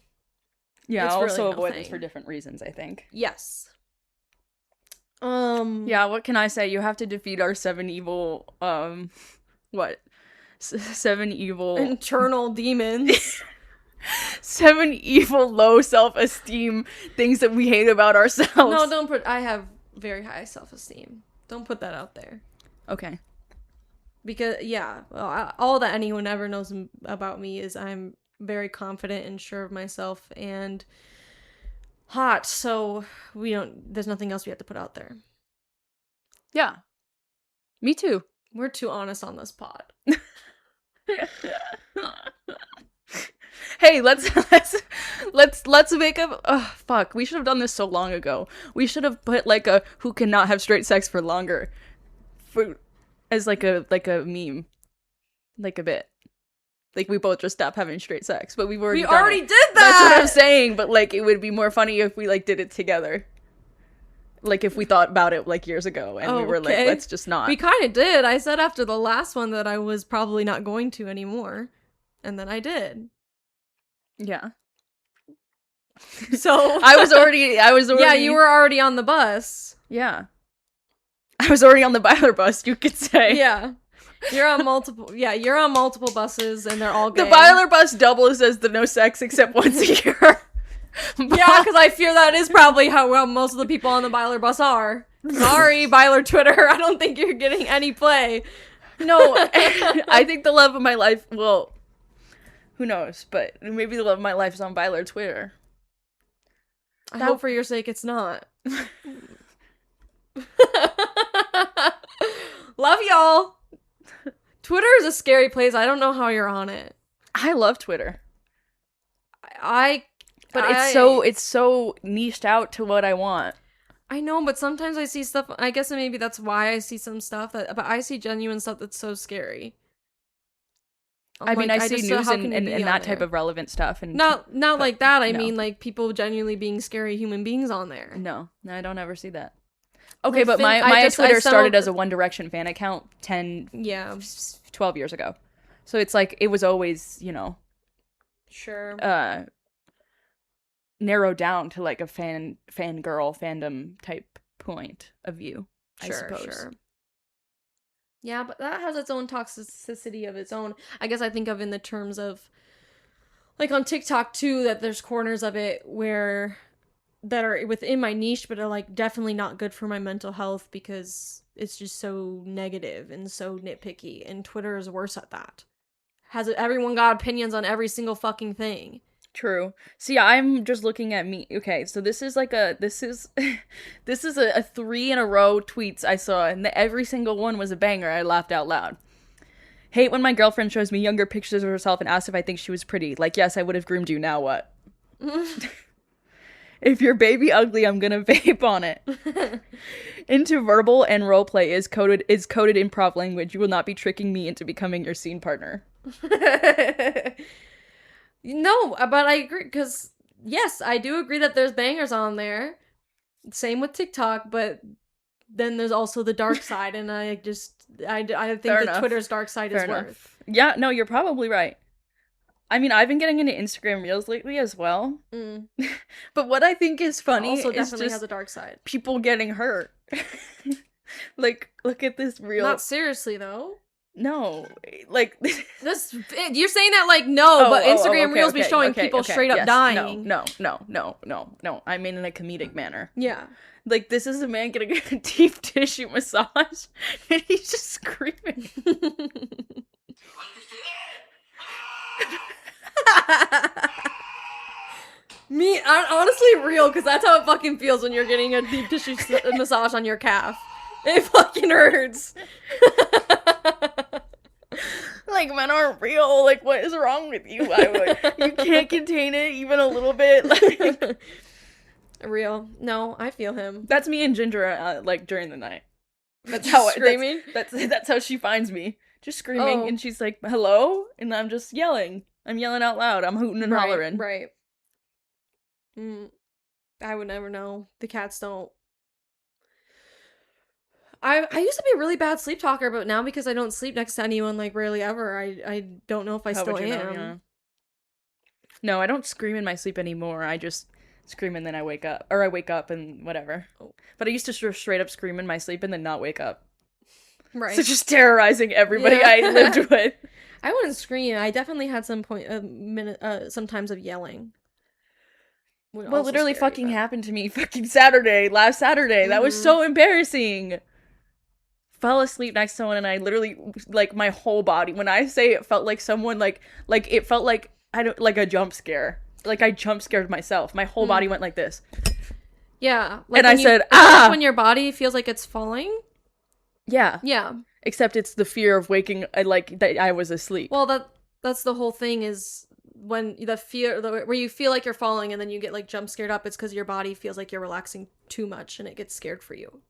Yeah, it's also really avoid nothing. this for different reasons, I think. Yes. Yeah, what can I say? You have to defeat our 7 evil, 7 evil... internal demons. 7 evil, low self-esteem things that we hate about ourselves. No, don't put... I have very high self-esteem. Don't put that out there. Okay. Because, yeah, well, all that anyone ever knows about me is I'm very confident and sure of myself and hot, so there's nothing else we have to put out there. Yeah. Me too. We're too honest on this pod. Hey, let's make up. Oh, fuck. We should have done this so long ago. We should have put like a who cannot have straight sex for longer as like a meme, like a bit. Like, we both just stopped having straight sex, but we've already did that! That's That's what I'm saying, but, like, it would be more funny if we, like, did it together. Like if we thought about it like years ago and we were like, let's just not. We kind of did. I said after the last one that I was probably not going to anymore. And then I did. Yeah. So I was already Yeah, you were already on the bus. Yeah. I was already on the Byler bus, you could say. Yeah. You're on multiple buses and they're all gay. The Byler bus doubles as the no sex except once a year. Yeah, because I fear that is probably how most of the people on the Byler bus are. Sorry, Byler Twitter. I don't think you're getting any play. No, I think the love of my life, well, who knows, but maybe the love of my life is on Byler Twitter. I hope for your sake it's not. Love y'all. Twitter is a scary place. I don't know how you're on it. I love Twitter. But it's so niched out to what I want. I know, but sometimes I see stuff. I guess maybe that's why I see some stuff but I see genuine stuff that's so scary. I mean, I see news and that type of relevant stuff, and not like that. I mean, like people genuinely being scary human beings on there. No, I don't ever see that. Okay, but my Twitter started as a One Direction fan account 12 years ago, so it's like it was always, sure, narrowed down to like a fangirl fandom type point of view. I suppose. Sure. Yeah, but that has its own toxicity of its own. I guess I think of in the terms of, like on TikTok too, that there's corners of it that are within my niche, but are like definitely not good for my mental health because it's just so negative and so nitpicky. And Twitter is worse at that. Everyone got opinions on every single fucking thing. True. See, I'm just looking at me. Okay, so this is a 3 in a row tweets I saw, and every single one was a banger. I laughed out loud. Hate when my girlfriend shows me younger pictures of herself and asks if I think she was pretty. Like, yes, I would have groomed you. Now what? If you're baby ugly, I'm gonna vape on it. Into verbal and roleplay is coded improv language. You will not be tricking me into becoming your scene partner. No, but I agree, because, yes, I do agree that there's bangers on there. Same with TikTok, but then there's also the dark side, and I think that Twitter's dark side is worse. Yeah, no, you're probably right. I mean, I've been getting into Instagram Reels lately as well. But what I think is funny also definitely has a dark side. People getting hurt. Like, look at this reel. Not seriously, though. No, like this. You're saying that like no, but Instagram Reels be showing people straight up dying. No. I mean in a comedic manner. Yeah. Like this is a man getting a deep tissue massage, and he's just screaming. I'm honestly real because that's how it fucking feels when you're getting a deep tissue massage on your calf. It fucking hurts. Like, men aren't real. Like, what is wrong with you? You can't contain it even a little bit. Like, real. No, I feel him. That's me and Ginger, like, during the night. That's how screaming? That's how she finds me. Just screaming, and she's like, hello? And I'm just yelling. I'm yelling out loud. I'm hooting and hollering. Right. I would never know. The cats don't. I used to be a really bad sleep talker, but now because I don't sleep next to anyone, like, rarely ever, I don't know if I still am. Yeah. No, I don't scream in my sleep anymore. I just scream and then I wake up. Or I wake up and whatever. Oh. But I used to straight up scream in my sleep and then not wake up. Right. So just terrorizing everybody I lived with. I wouldn't scream. I definitely had some times of yelling. Well, literally fucking happened to me last Saturday. That was so embarrassing. Fell asleep next to someone and I literally, like, my whole body, when I say it felt like someone, like it felt like, like a jump scare. Like I jump scared myself. My whole body went like this. Yeah. Like and I said, ah! When your body feels like it's falling? Yeah. Yeah. Except it's the fear of waking, like, that I was asleep. Well, that's the whole thing is when the fear, where you feel like you're falling and then you get, like, jump scared up, it's because your body feels like you're relaxing too much and it gets scared for you.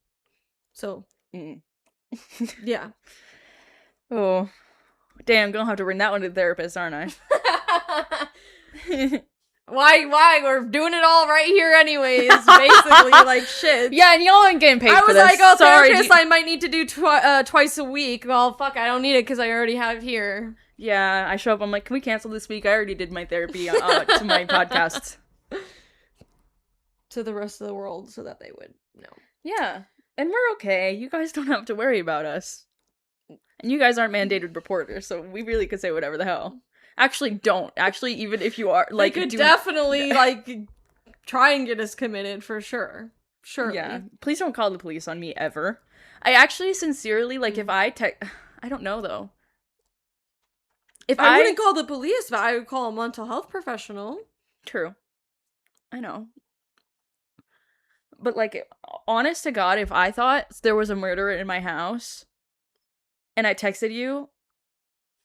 So... yeah. Oh, damn! Gonna have to bring that one to the therapist, aren't I? Why? We're doing it all right here anyways, basically, like, shit. Yeah, and y'all ain't getting paid for this. I was like, oh, sorry. therapist, I might need to do twice a week. Well, fuck, I don't need it because I already have it here. Yeah, I show up, I'm like, can we cancel this week? I already did my therapy to my podcast. To the rest of the world so that they would know. Yeah, and we're okay. You guys don't have to worry about us. And you guys aren't mandated reporters, so we really could say whatever the hell. Actually, don't. Actually, even if you are, like, they could definitely, like, try and get us committed for sure. Surely. Yeah. Please don't call the police on me ever. I actually sincerely, like, if I don't know, though. If I wouldn't call the police, but I would call a mental health professional. True. I know. But, like, honest to God, if I thought there was a murderer in my house and I texted you,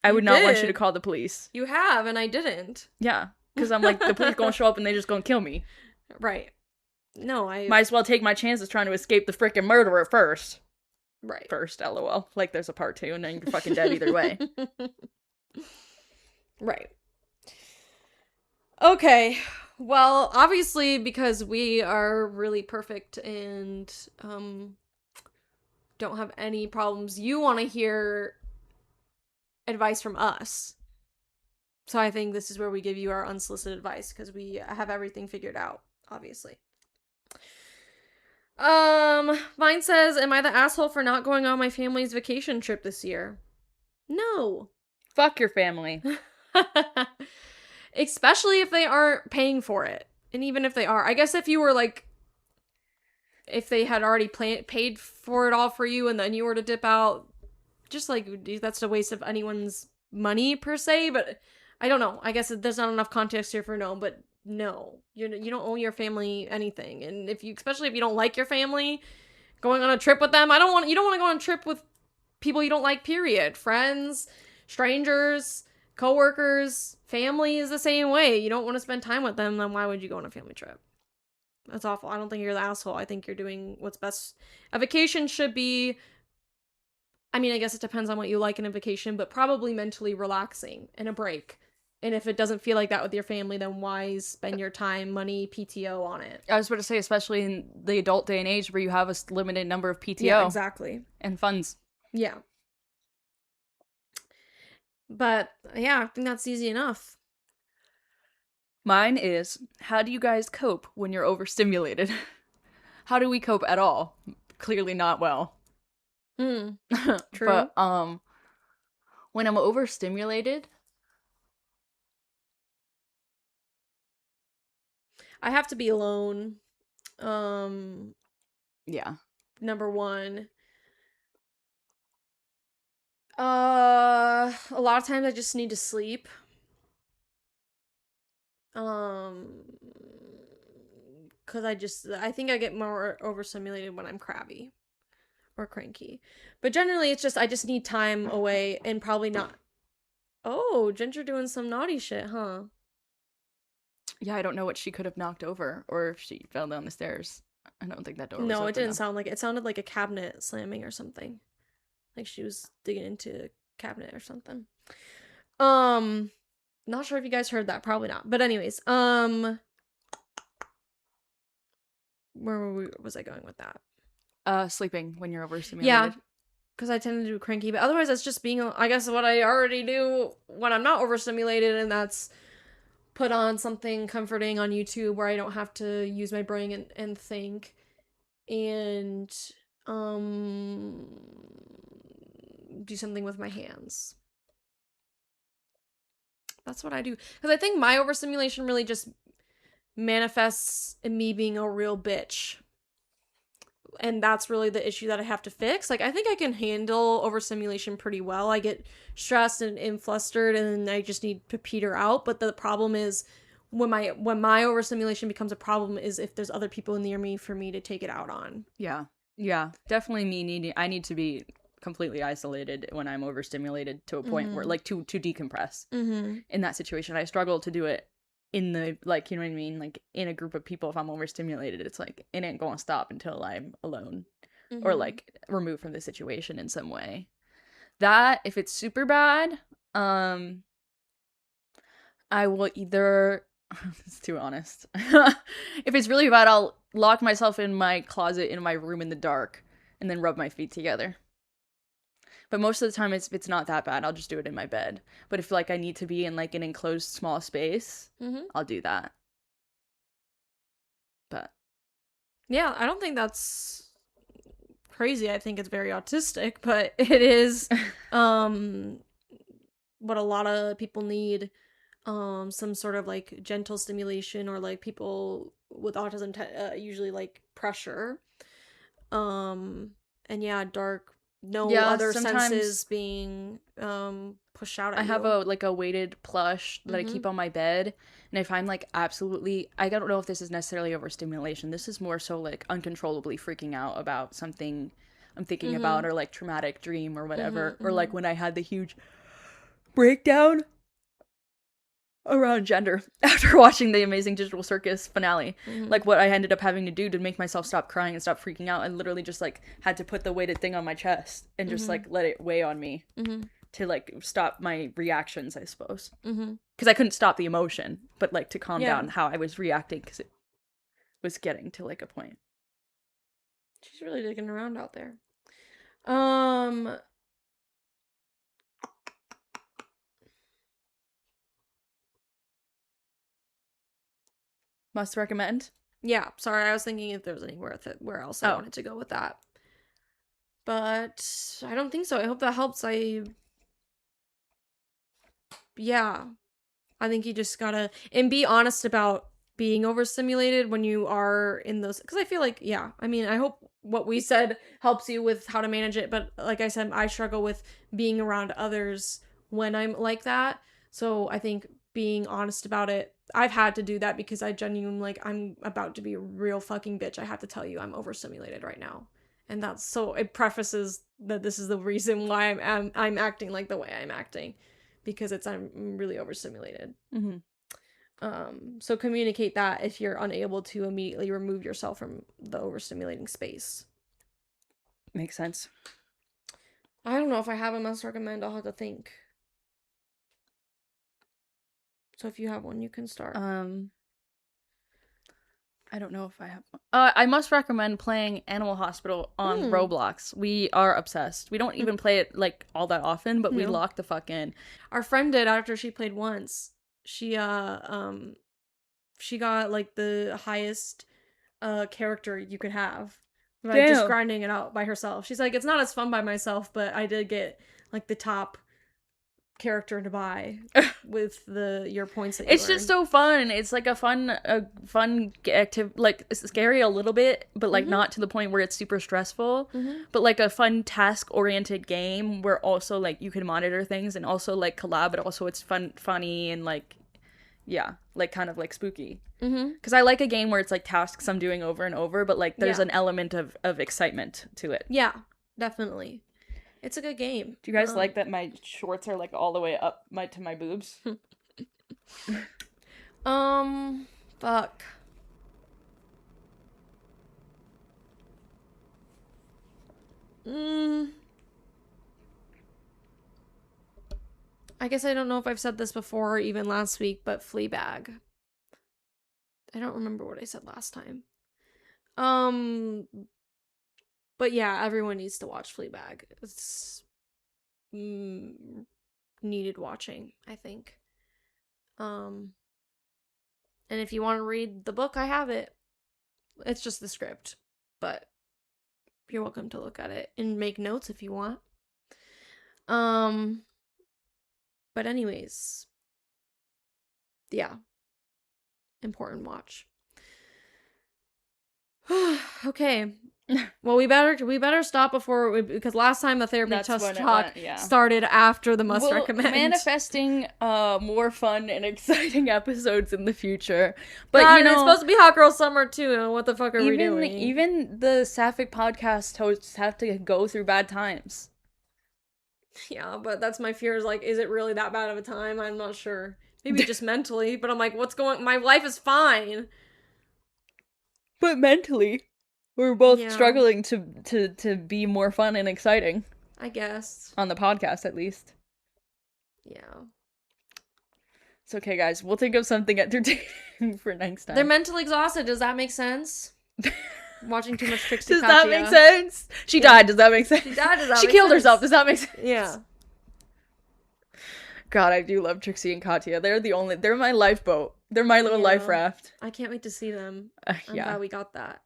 I would not want you to call the police. You have, and I didn't. Yeah. Because I'm like, the police gonna show up and they just gonna kill me. Right. No, I... Might as well take my chances trying to escape the freaking murderer first. Right. First, LOL. Like, there's a part 2 and then you're fucking dead either way. Right. Okay. Well, obviously, because we are really perfect and don't have any problems, you want to hear advice from us. So I think this is where we give you our unsolicited advice, because we have everything figured out, obviously. Mine says, am I the asshole for not going on my family's vacation trip this year? No. Fuck your family. Especially if they aren't paying for it. And even if they are, I guess if you were like, if they had already paid for it all for you and then you were to dip out, just like, that's a waste of anyone's money per se, but I don't know. I guess there's not enough context here for no, but no, you don't owe your family anything. And especially if you don't like your family, going on a trip with them, you don't want to go on a trip with people you don't like, period. Friends, strangers, coworkers, family is the same way. You don't want to spend time with them, then why would you go on a family trip? That's awful. I don't think you're the asshole. I think you're doing what's best. A vacation should be, I mean, I guess it depends on what you like in a vacation, but probably mentally relaxing and a break. And if it doesn't feel like that with your family, then why spend your time, money, PTO on it? I was about to say, especially in the adult day and age where you have a limited number of PTO. Yeah, exactly. And funds. Yeah. But, yeah, I think that's easy enough. Mine is, how do you guys cope when you're overstimulated? How do we cope at all? Clearly not well. True. But, when I'm overstimulated, I have to be alone. Yeah. Number one. A lot of times I just need to sleep. Cause I think I get more overstimulated when I'm crabby or cranky. But generally it's just, I just need time away and probably not. Oh, Ginger doing some naughty shit, huh? Yeah, I don't know what she could have knocked over or if she fell down the stairs. I don't think that door was No, open it didn't though. sound like it. It sounded like a cabinet slamming or something. Like she was digging into a cabinet or something. Not sure if you guys heard that. Probably not. But anyways, where was I going with that? Sleeping when you're overstimulated. Yeah, because I tend to do cranky. But otherwise, it's just being, I guess, what I already do when I'm not overstimulated, and that's put on something comforting on YouTube where I don't have to use my brain and think. And, do something with my hands. That's what I do. Because I think my overstimulation really just manifests in me being a real bitch. And that's really the issue that I have to fix. Like, I think I can handle overstimulation pretty well. I get stressed and flustered and I just need to peter out. But the problem is when my overstimulation becomes a problem is if there's other people near me for me to take it out on. Yeah. Yeah. Definitely I need to be completely isolated when I'm overstimulated to a point where, like, to decompress. In that situation. I struggle to do it in the, like, you know what I mean? Like, in a group of people, if I'm overstimulated, it's like, it ain't gonna stop until I'm alone. Or, like, removed from the situation in some way. That, if it's super bad, I will either It's too honest. If it's really bad, I'll lock myself in my closet in my room in the dark and then rub my feet together. But most of the time, if it's not that bad, I'll just do it in my bed. But if like I need to be in like an enclosed small space, I'll do that. But yeah, I don't think that's crazy. I think it's very autistic, but it is what a lot of people need. Some sort of like gentle stimulation, or like people with autism usually like pressure. And yeah, dark, no other senses being pushed out at I have a weighted plush that I keep on my bed, and if I'm like absolutely, I don't know if this is necessarily overstimulation. This is more so like uncontrollably freaking out about something I'm thinking about, or like traumatic dream or whatever, or like when I had the huge breakdown around gender after watching the Amazing Digital Circus finale. Like what I ended up having to do to make myself stop crying and stop freaking out, I literally just like had to put the weighted thing on my chest and just like let it weigh on me to like stop my reactions, I suppose, because I couldn't stop the emotion, but like to calm down how I was reacting, because it was getting to like a point. She's really digging around out there. Must recommend? Yeah, sorry, I was thinking if there was anywhere where else I wanted to go with that. But I don't think so. I hope that helps. Yeah. I think you just gotta, and be honest about being overstimulated when you are in those, because I feel like, yeah, I mean, I hope what we said helps you with how to manage it, but like I said, I struggle with being around others when I'm like that, so I think being honest about it, I've had to do that because I genuinely, like, I'm about to be a real fucking bitch. I have to tell you I'm overstimulated right now. And that's, so it prefaces that this is the reason why I'm acting like the way I'm acting, because I'm really overstimulated. So communicate that if you're unable to immediately remove yourself from the overstimulating space. Makes sense. I don't know if I have a must recommend. I'll have to think. So if you have one, you can start. I don't know if I have one. I must recommend playing Animal Hospital on Roblox. We are obsessed. We don't even play it like all that often, but we lock the fuck in. Our friend did after she played once. She got like the highest character you could have by just grinding it out by herself. She's like, it's not as fun by myself, but I did get like the top character to buy with your points that you it's learn. Just so fun. It's like a fun active, like it's scary a little bit, but like not to the point where it's super stressful, but like a fun task oriented game where also like you can monitor things and also like collab, but also it's funny and like, yeah, like kind of like spooky. Because I like a game where it's like tasks I'm doing over and over, but like there's an element of excitement to it. Yeah, definitely. It's a good game. Do you guys like that my shorts are like all the way up to my boobs? Fuck. I guess I don't know if I've said this before or even last week, but Fleabag. I don't remember what I said last time. But yeah, everyone needs to watch Fleabag. It's needed watching, I think. And if you want to read the book, I have it. It's just the script, but you're welcome to look at it and make notes if you want. But anyways, yeah, important watch. Okay. Well, we better stop because last time the therapy talk started after the must recommend. Manifesting more fun and exciting episodes in the future. But God, it's supposed to be Hot Girl Summer too. What the fuck are we doing? Even the Sapphic podcast hosts have to go through bad times. Yeah, but that's my fear, is like, is it really that bad of a time? I'm not sure. Maybe just mentally, but I'm like, my life is fine. But mentally, we're both struggling to be more fun and exciting. I guess. On the podcast, at least. Yeah. It's okay, guys. We'll think of something entertaining for next time. They're mentally exhausted. Does that make sense? Watching too much Trixie Does Katya. that make sense? She died. Does that make sense? She died. Does that She make killed sense? herself. Does that make sense? Yeah. God, I do love Trixie and Katya. They're my lifeboat. They're my little life raft. I can't wait to see them. I'm Yeah. glad we got that.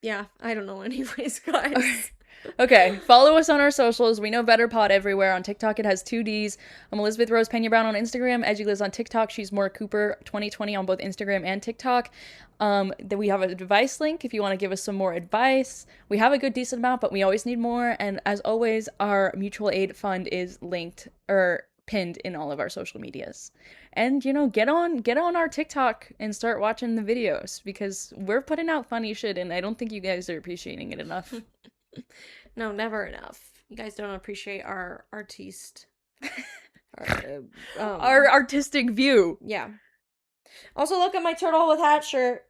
Yeah, I don't know anyways, guys. Okay, follow us on our socials. We know Better Pod everywhere. On TikTok, it has 2 Ds. I'm Elizabeth Rose Penabrown on Instagram. Edgy Liz on TikTok. She's more Cooper 2020 on both Instagram and TikTok. Then we have a device link if you want to give us some more advice. We have a good decent amount, but we always need more. And as always, our mutual aid fund is linked or pinned in all of our social medias. And get on our TikTok and start watching the videos because we're putting out funny shit and I don't think you guys are appreciating it enough. No, never enough. You guys don't appreciate our artiste. Our artistic view. Yeah. Also, look at my turtle with hat shirt.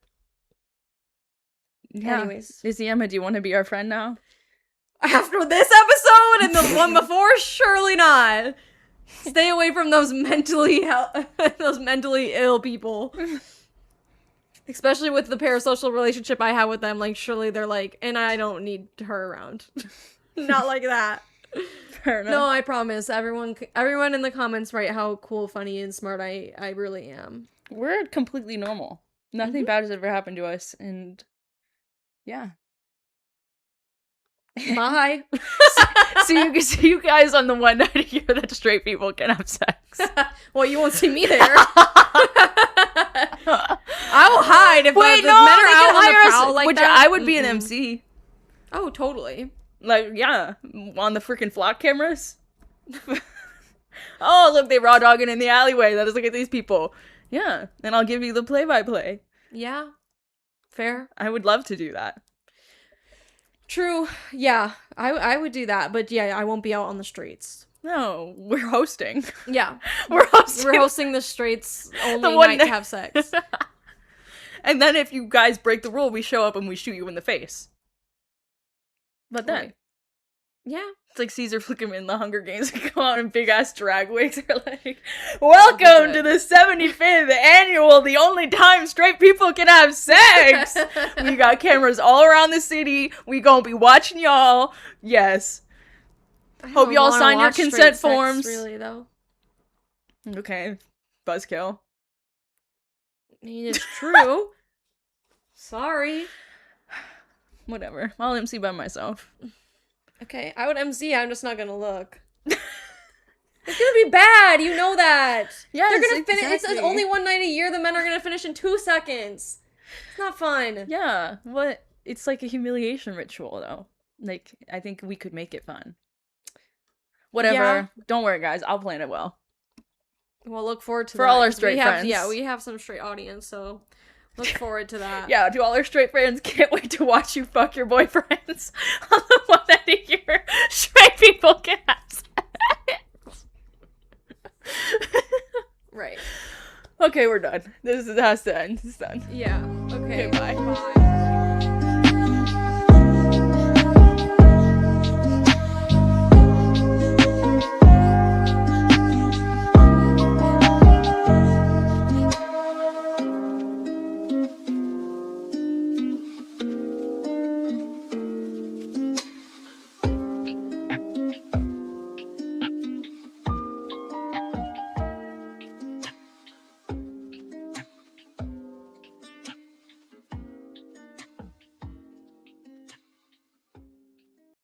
Yeah. Anyways. Izzy Emma, do you want to be our friend now? After this episode and the one before, surely not. Stay away from those mentally ill people. Especially with the parasocial relationship I have with them, like, surely they're like, and I don't need her around. Not like that. Fair enough. No, I promise. Everyone in the comments write how cool, funny, and smart I really am. We're completely normal. Nothing bad has ever happened to us, and yeah. Bye. See you guys on the one night a year that straight people can have sex. Well, you won't see me there. I will hide if men are out on the prowl like that. I would be an MC. Oh, totally. Like, yeah, on the freaking flock cameras. Oh, look, they raw dogging in the alleyway. Let us look at these people. Yeah, and I'll give you the play-by-play. Yeah, fair. I would love to do that. True. Yeah, I would do that, but yeah, I won't be out on the streets. No, we're hosting. Yeah, We're hosting the streets only the one night to have sex. And then if you guys break the rule, we show up and we shoot you in the face. But then, yeah, it's like Caesar Flickerman in the Hunger Games. They come out in big ass drag wigs. They're like, "Welcome to the 75th annual, the only time straight people can have sex." We got cameras all around the city. We gonna be watching y'all. Yes. Hope y'all sign your consent forms. Really though. Okay, buzzkill. I mean, it's true. Sorry. Whatever. I'll MC by myself. Okay, I would MC. I'm just not gonna look. It's gonna be bad. You know that. Yes, they're gonna finish. exactly. It's only one night a year. The men are gonna finish in 2 seconds. It's not fun. Yeah. What? It's like a humiliation ritual, though. Like, I think we could make it fun. Whatever. Yeah. Don't worry, guys. I'll plan it well. We'll look forward to For that, all our 'cause straight friends. Yeah, we have some straight audience, so look forward to that. Yeah, to all our straight friends, can't wait to watch you fuck your boyfriends on the one night a year straight people can have sex. Right. Okay, we're done. This has to end. It's done. Yeah. Okay. Okay, bye. Bye.